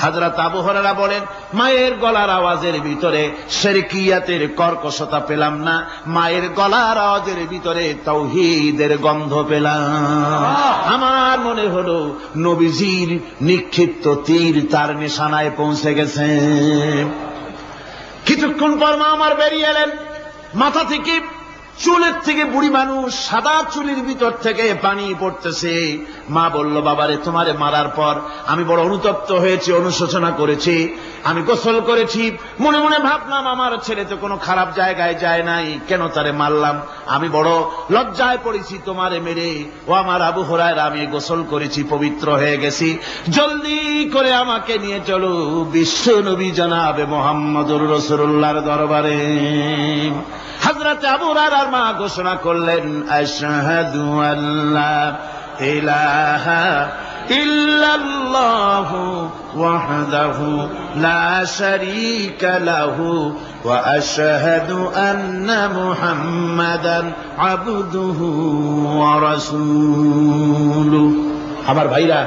S2: হযরত আবু হুরায়রা বলেন, মায়ের গলার আওয়াজের ভিতরে শিরকিয়াতের কর্কশতা পেলাম না, মায়ের গলার আওয়াজের ভিতরে তাওহীদের গন্ধ পেলাম। আমার মনে হলো নবীজির নিক্ষিপ্ত তীর তার নিশানায় পৌঁছে গেছে। কিছুক্ষণ পর মা আমার বেরিয়ে এলেন, মাথা থেকে চুলের থেকে, বুড়ি মানুষ, সাদা চুলের ভিতর থেকে পানি পড়তেছে। মা বলল, বাবারে তোমারে মারার পর আমি বড় অনুতপ্ত হয়েছি, অনুশোচনা করেছি, আমি গোসল করেছি, মনে মনে ভাবলাম আমার ছেলে তো কোনো খারাপ জায়গায় যায় নাই, কেন তারে মারলাম? আমি বড় লজ্জায় পড়েছি তোমারে মেরে। ও আমার আবু হুরায়রা, আমি গোসল করেছি, পবিত্র হয়ে গেছি, জলদি করে আমাকে নিয়ে চলো বিশ্ব নবী জনাবে মুহাম্মদুর রাসূলুল্লাহর দরবারে। হযরত আবু হুরায়রার মা ঘোষণা করলেন, আশহাদু আল্লা ইলাহা ইল্লাল্লাহু ওয়াহদাহু লা শারীকা লাহু ওয়া আশহাদু আন্না মুহাম্মাদান আবদুহু ওয়া রাসূলুহু। আমার ভাইরা,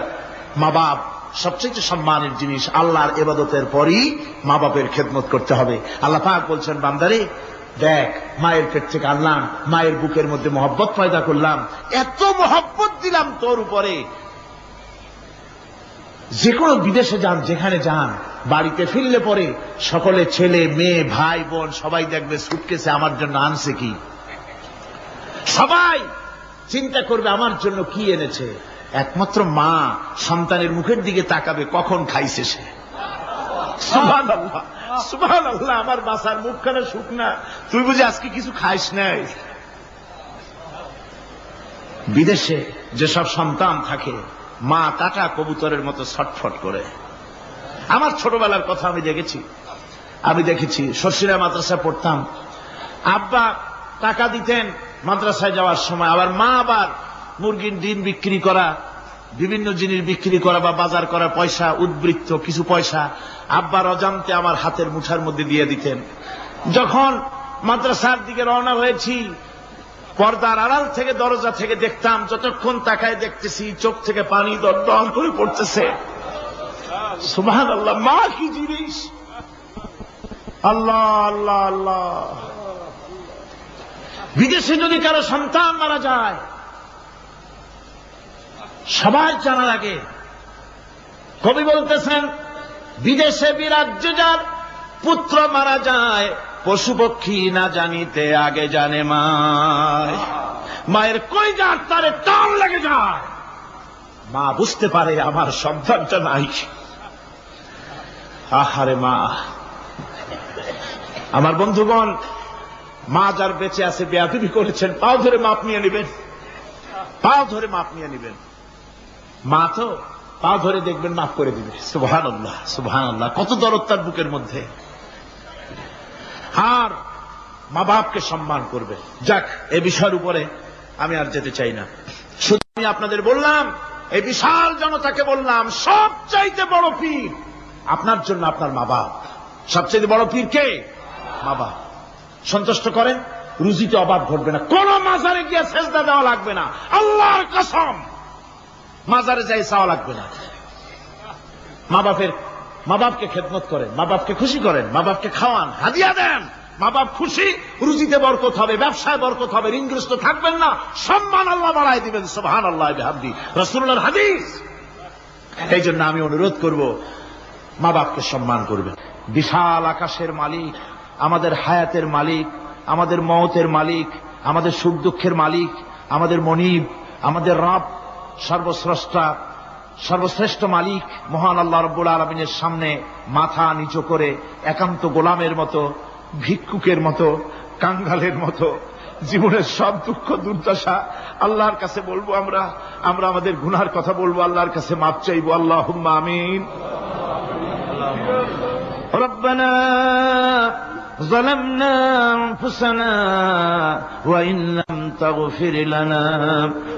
S2: মা বাপ সবচেয়ে সম্মানের জিনিস। আল্লাহর ইবাদতের পরই মা বাপের খেদমত করতে হবে। আল্লাহ পাক বলছেন, বান্দারে দেখ, মায়ের পেট থেকে আনলাম, মায়ের বুকের মধ্যে মহব্বত পয়দা করলাম, এত মহব্বত দিলাম তোর উপরে, যে কোনো বিদেশে যান, যেখানে যান, বাড়িতে ফিরলে পরে সকলে, ছেলে মেয়ে ভাই বোন সবাই দেখবে সুটকেসে আমার জন্য আনছে কি। সবাই চিন্তা করবে আমার জন্য কি এনেছে। একমাত্র মা সন্তানের মুখের দিকে তাকাবে, কখন খাইছে সে। সুবহানাল্লাহ, সুবহানাল্লাহ, আমার বাসার মুখখানা শুকনা, তুই বুঝি আজকে কিছু খাইস নাই। বিদেশে যেসব সন্তান থাকে, মা কাটা কবুতরের মতো ছটফট করে। আমার ছোটবেলার কথা আমি দেখেছি, সরসিরা মাদ্রাসা পড়তাম, আব্বা টাকা দিতেন মাদ্রাসায় যাওয়ার সময়, আবার মা আবার মুরগির ডিম বিক্রি করা, বিভিন্ন জিনিস বিক্রি করা বা বাজার করার পয়সা, উদ্বৃত্ত কিছু পয়সা আব্বার অজান্তে আমার হাতের মুঠার মধ্যে দিয়ে দিতেন। যখন মাদ্রাসার দিকে রওনা হয়েছি, পর্দার আড়াল থেকে দরজা থেকে দেখতাম, যতক্ষণ তাকায় দেখতেছি চোখ থেকে পানি দরদর করে পড়তেছে। সুবহানাল্লাহ, মা কি জিনিস! আল্লাহ আল্লাহ আল্লাহ। বিদেশে যদি কারো সন্তান মারা যায়, সবাই জানার আগে কবি বলতেছেন, বিদেশে বিরাজ্য যার পুত্র মারা যায়, পশু পক্ষী না জানিতে আগে জানে মায়। মায়ের কলিজার তারে টান লেগে যায়, মা বুঝতে পারে আমার সন্তানটা নাই। আহারে মা! আমার বন্ধুগণ, মা যার বেঁচে আছে বেয়াদবি করেছেন, পাও ধরে মাপ নিয়ে নেবেন, পাও ধরে মাপ নিয়ে নেবেন। মা তো পাও ধরে দেখবেন মাফ করে দিবে। সুবহানাল্লাহ সুবহানাল্লাহ, কত দরদ তার বুকের মধ্যে। আর মা বাপকে সম্মান করবে। যাক, এ বিষয়ের উপরে আমি আর যেতে চাই না। শুধু আমি আপনাদের বললাম, এই বিশাল জনতাকে বললাম, সবচাইতে বড় পীর আপনার জন্য আপনার মা বাপ। সবচাইতে বড় পীর কে? মা বাপ। সন্তুষ্ট করেন, রুজিতে অভাব ঘটবে না, কোন মাজারে গিয়ে সেজদা দেওয়া লাগবে না, আল্লাহর কসম মাজারে যাই চাওয়া লাগবে না। মা বাপকে খেদমত করেন, মা বাপকে খুশি করেন, মা বাপকে খাওয়ান, হাদিয়া দেন, মা বাপ খুশি, রুজিতে বরকত হবে, ব্যবসায় বরকত হবে, ঋণগ্রস্ত থাকবেন না, সম্মান আল্লাহ বাড়ায় দিবেন। সুবহানাল্লাহ বিহামদি, রাসূলুল্লাহর হাদিস। এই জন্য আমি অনুরোধ করব, মা বাপকে সম্মান করবেন। বিশাল আকাশের মালিক, আমাদের হায়াতের মালিক, আমাদের মওতের মালিক, আমাদের সুখ দুঃখের মালিক, আমাদের মনিব, আমাদের রব, সর্বস্রষ্টা, সর্বশ্রেষ্ঠ মালিক মহান আল্লাহ রাব্বুল আলামিনের সামনে মাথা নিচু করে একান্ত গোলামের মতো, ভিক্ষুকের মতো, কাঙ্গালের মতো জীবনের সব দুঃখ দুর্দশা আল্লাহর কাছে বলবো। আমরা আমাদের গুনার কথা বলবো, আল্লাহর কাছে মাপ চাইবো। আল্লাহুম্মা আমিন। রব্বানা ظلمنا أنفسنا وإن لم تغفر لنا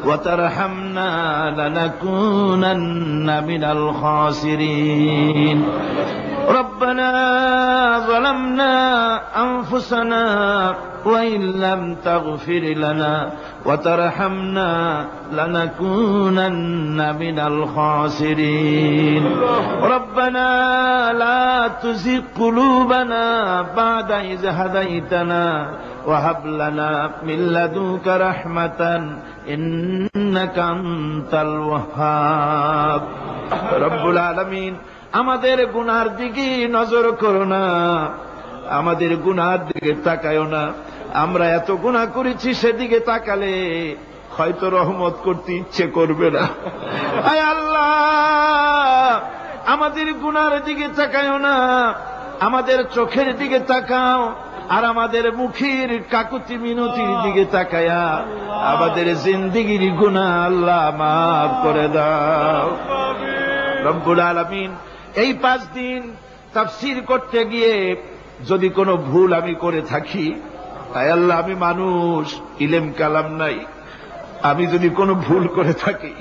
S2: وترحمنا لنكونن من الخاسرين. ربنا ظلمنا أنفسنا وإن لم تغفر لنا وترحمنا لنكونن من الخاسرين. ربنا لا تزغ قلوبنا بعد إذ هديتنا وهب لنا من لدنك رحمة إنك أنت الوهاب. رب العالمين, আমাদের গুনার দিকে নজর করো না, আমাদের গুনার দিকে তাকায়ো না। আমরা এত গুনাহ করেছি, সেদিকে তাকালে হয়তো রহমত করতে ইচ্ছে করবে না। আয় আল্লাহ, আমাদের গুনার দিকে তাকায়ো না, আমাদের চোখের দিকে তাকাও, আর আমাদের মুখের কাকুতি মিনতির দিকে তাকায়া আমাদের জিন্দেগির গুনাহ আল্লাহ মাফ করে দাও। রব্বুল আলামিন, এই 5 দিন তাফসীর করতে গিয়ে যদি কোনো ভুল আমি করে থাকি, আয় আল্লাহ, আমি মানুষ, ইলম কালাম নাই, আমি যদি কোনো ভুল করে থাকি,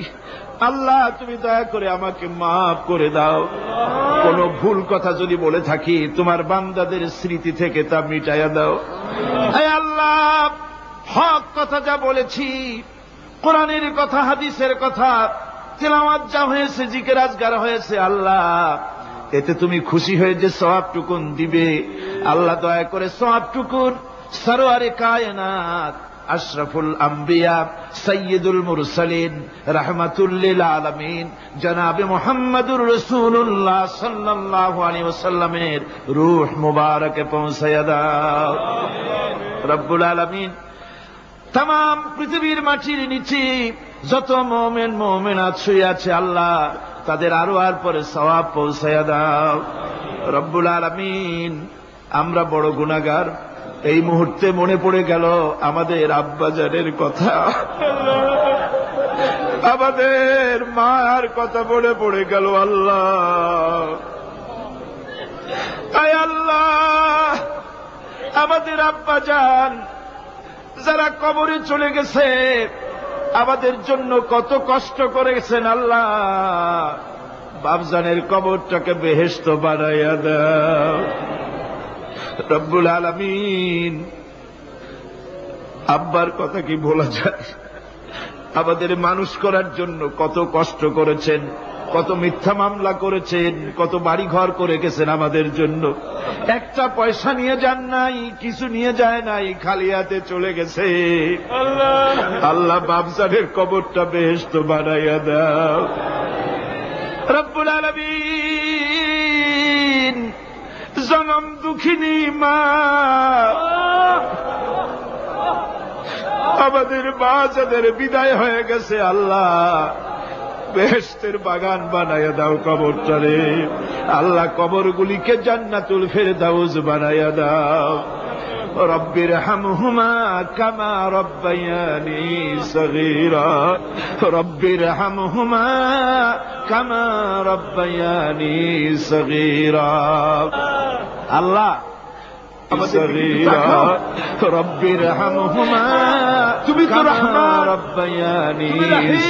S2: আল্লাহ তুমি দয়া করে আমাকে মাফ করে দাও। কোনো ভুল কথা যদি বলে থাকি, তোমার বান্দাদের স্মৃতি থেকে তা মিটাইয়া দাও। আয় আল্লাহ, হক কথা যা বলেছি, কোরআনের কথা, হাদিসের কথা, তেলাওয়াত যা হয়েছে, জিকির আজকার হয়েছে, আল্লাহ এতে তুমি খুশি হয়ে যে সওয়াবটুকুন দিবে, আল্লাহ দয়া করে সওয়াবটুকুন সরওয়ারে কায়নাত, আশরাফুল আম্বিয়া, সাইয়্যিদুল মুরসালিন, রাহমাতুল লিল আলামিন জনাবে মুহাম্মদুর রাসূলুল্লাহ সাল্লাল্লাহু আলাইহি ওয়াসাল্লামের রূহ মুবারকে পৌঁছায়া দাও। রব্বুল আলামিন, তাম পৃথিবীর মাটির নিচে যত মুমিন মুমিনাত শুয়ে আছে, আল্লাহ তাদের আরো আর পরে সওয়াব পৌঁছায়া দাও। রব্বুল আলামিন, আমরা বড় গুনাহগার। এই মুহূর্তে মনে পড়ে গেল আমাদের আব্বাজানের কথা, আমাদের মার কথা মনে পড়ে গেল। আল্লাহ, আয় আল্লাহ, আমাদের আব্বা যান যারা কবরে চলে গেছে, আমাদের জন্য কত কষ্ট করেছেন আল্লাহ, বাপজানের কবরটাকে বেহেশত বানাইয়া দাও রব্বুল আলামিন। আব্বার কথা কি বলা যায়? আমাদের মানুষ করার জন্য কত কষ্ট করেছেন, কত মিথ্যা মামলা করেছেন, কত বাড়ি ঘর করে গেছেন আমাদের জন্য। একটা পয়সা নিয়ে যান নাই, কিছু নিয়ে যায় নাই, খালি হাতে চলে গেছে। আল্লাহ বাপজানের কবরটা বেহেশত বানাইয়া দাও রব্বুল আলামিন। জনম দুঃখিনী মা, আমাদের মা যাদের বিদায় হয়ে গেছে আল্লাহ, বেহেশতের বাগান বানাইয়া দাও কবরটারে। আল্লাহ কবরগুলিকে জান্নাতুল ফেরদাউস বানাইয়া দাও। রব্বির হামহুমা কামা রব্বায়ানি সগীরা, রব্বির হামহুমা কামা রব্বায়ানি সগীরা। আল্লাহ রব্বির হামহুমা, তুমি তো রহমান, রব্বায়ানি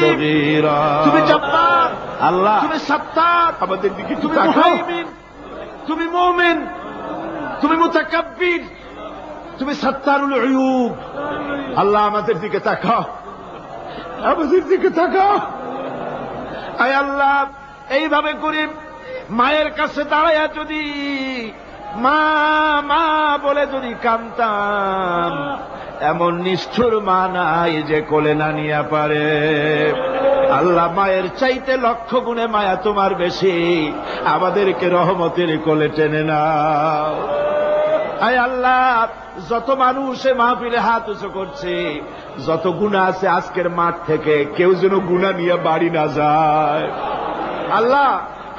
S2: সগীরা। তুমি জব্বার আল্লাহ, তুমি সত্তার, আমাদের দিকে তুমি মুহাইমিন, তুমি মুমিন, তুমি মুতাকাব্বির, তুমি সত্তারুল উয়ুব। আল্লাহ আমাদের দিকে তাকাও, আমাদের দিকে তাকাও। আয় আল্লাহ, এইভাবে করে মায়ের কাছে দাঁড়াইয়া যদি মা মা বলে যদি কাঁদতাম, এমন নিষ্ঠুর মা নাই যে কোলে না নিয়ে পারে। আল্লাহ মায়ের চাইতে লক্ষ গুণে মায়া তোমার বেশি, আমাদেরকে রহমতের কোলে টেনে নাও। আয় আল্লাহ, যত মানুষ মাহফিলে হাত উঁচু করছে, যত গুনাহ আছে আজকের মাঠ থেকে কেউ যেন গুনাহ নিয়ে বাড়ি না যায়। আল্লাহ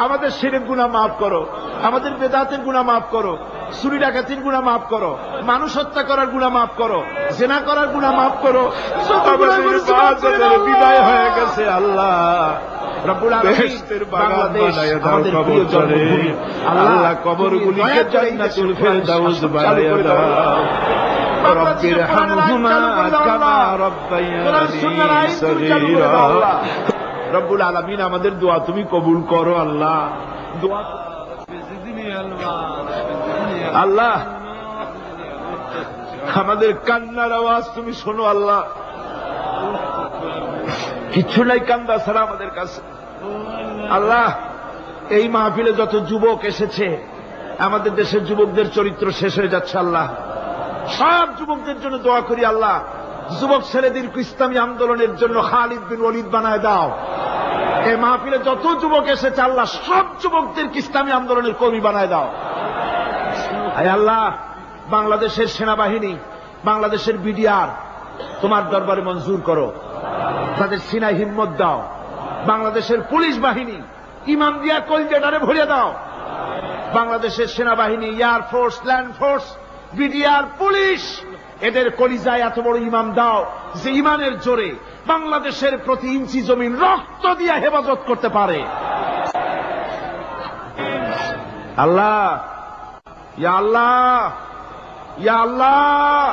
S2: আমাদের শিরক গুনাহ মাফ করো, আমাদের বেদাতের গুনাহ মাফ করো, চুরি ডাকাতির গুনাহ মাফ করো, মানুষ হত্যা করার গুনাহ মাফ করো, জিনা করার গুনাহ মাফ করো। বিদায় হয়ে গেছে আল্লাহ রব্বুল আলামিন, বাংলাদেশ আমাদের প্রিয় জন্মভূমি। আল্লাহ কবরগুলিকে জান্নাতুল ফেরদাউস বানাইয়া দাও। রব্বির হামহুমা কামা রব্বায়ানি সগীরা। রব্বুল আলামিন আমাদের দোয়া তুমি কবুল করো আল্লাহ। দোয়া আল্লাহ, আমাদের কান্নার আওয়াজ তুমি শোনো আল্লাহ। কিচ্ছু নাই কান্দা ছাড়া আমাদের কাছে। আল্লাহ এই মাহফিলে যত যুবক এসেছে, আমাদের দেশের যুবকদের চরিত্র শেষ হয়ে যাচ্ছে আল্লাহ। সব যুবকদের জন্য দোয়া করি আল্লাহ, যুবক ছেলেদের ইসলামী আন্দোলনের জন্য খালিদ বিন ওয়ালিদ বানায় দাও। এই মাহফিলে যত যুবক এসেছে আল্লাহ, সব যুবকদের ইসলামী আন্দোলনের কর্মী বানায় দাও। আয় আল্লাহ, বাংলাদেশের সেনাবাহিনী, বাংলাদেশের বিডিআর তোমার দরবারে মঞ্জুর করো, তাদের সিনায় হিম্মত দাও। বাংলাদেশের পুলিশ বাহিনী ইমাম দিয়া কলজেটারে ভরিয়ে দাও। বাংলাদেশের সেনাবাহিনী, air force, land force, BDR, police, এদের কলিজায় এত বড় ইমাম দাও যে ইমানের জোরে বাংলাদেশের প্রতি ইঞ্চি জমিন রক্ত দিয়ে হেফাজত করতে পারে। আল্লাহ, ইয়া আল্লাহ, ইয়া আল্লাহ।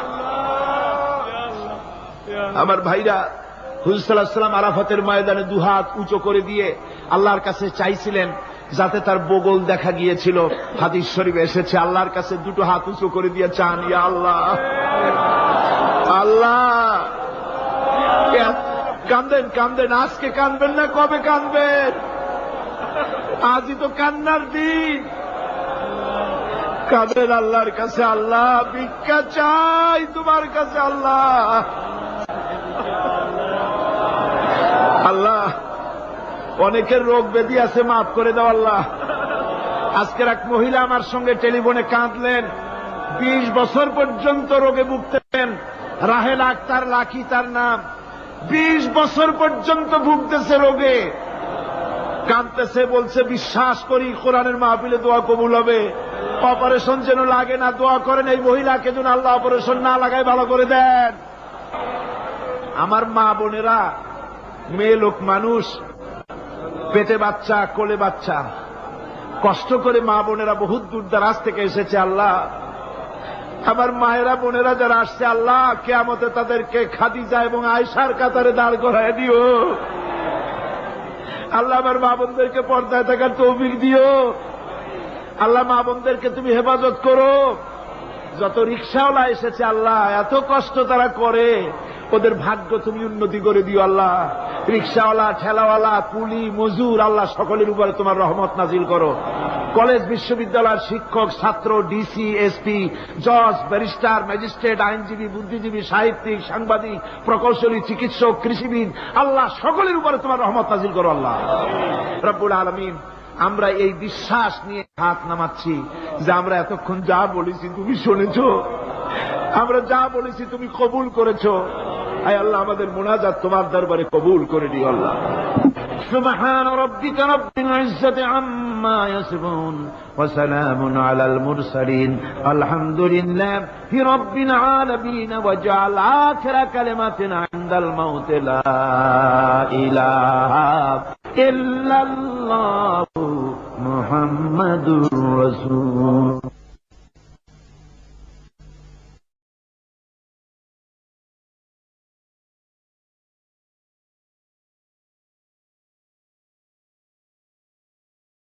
S2: আমার ভাইরা, হুজুর সাল্লাল্লাহু আলাইহি ওয়াসাল্লাম আরাফাতের ময়দানে দুহাত উঁচু করে দিয়ে আল্লাহর কাছে চাইছিলেন যাতে তার বগল দেখা গিয়েছিল। হাদিস শরীফে এসেছে, আল্লাহর কাছে দুটো হাত উঁচু করে দিয়ে চান, ইয়া আল্লাহ, আল্লাহ। কান্দেন কান্দেন, আজকে কানবেন না কবে কানবেন? আজই তো কান্নার দিন। কাঁদেন আল্লাহর কাছে, আল্লাহ ভিক্ষা চাই তোমার কাছে আল্লাহ। আল্লাহ অনেকের রোগ ব্যাধি আছে, মাফ করে দাও আল্লাহ। আজকের এক মহিলা আমার সঙ্গে টেলিফোনে কাঁদলেন, 20 বছর পর্যন্ত রোগে ভুগতেন। রাহেল আক্তার লাকি তার নাম। 20 বছর পর্যন্ত ভুগতেছে রোগে, কাঁদতেছে, বলছে বিশ্বাস করি কোরআনের মাহফিলে দোয়া কবুল হবে, অপারেশন যেন লাগে না, দোয়া করেন এই মহিলাকে যেন আল্লাহ অপারেশন না লাগায় ভালো করে দেন। আমার মা বোনেরা, মেয়ে লোক মানুষ, পেটে বাচ্চা, কোলে বাচ্চা, কষ্ট করে মা বোনেরা বহুত দূর দারাজ থেকে এসেছে আল্লাহ।
S3: আমার মায়েরা বোনেরা যারা আসছে আল্লাহ কিয়ামতে তাদেরকে খাদিজা এবং আয়েশার কাতারে দাঁড় করায় দিও। আল্লাহ আমার মা বোনদেরকে পর্দায় থাকার তৌফিক দিও। আল্লাহ মা বোনদেরকে তুমি হেফাজত করো। যত রিকশাওয়ালা এসেছে আল্লাহ, এত কষ্ট তারা করে, ওদের ভাগ্য তুমি উন্নতি করে দিও আল্লাহ। রিকশাওয়ালা, ঠেলাওয়ালা, কুলি, মজুর, আল্লাহ সকলের উপরে তোমার রহমত নাজিল করো। কলেজ বিশ্ববিদ্যালয়ের শিক্ষক, ছাত্র, ডিসি, এসপি, জজ, ব্যারিস্টার, ম্যাজিস্ট্রেট, আইনজীবী, বুদ্ধিজীবী, সাহিত্যিক, সাংবাদিক, প্রকৌশলী, চিকিৎসক, কৃষিবিদ, আল্লাহ সকলের উপরে তোমার রহমত নাজিল করো আল্লাহ রব্বুল আলামিন। আমরা এই বিশ্বাস নিয়ে হাত নামাচ্ছি যে আমরা এতক্ষণ যা বলেছি তুমি শুনেছ, আমরা যা বলেছি তুমি কবুল করেছ। আয় আল্লাহ আমাদের মুনাজাত তোমার দরবারে কবুল করে দিও আল্লাহ। সুবহান রাব্বিকা রাব্বিল ইজ্জাতি আম্মা ইয়াসিফুন ওয়া সালামুন আলাল মুরসালিন আলহামদুলিল্লাহি রাব্বিল আলামিন ওয়া জাআল আখিরা কালিমাতিনা ইনদাল মাউত লা ইলাহা ইল্লাল্লাহু মুহাম্মাদুর রাসূল।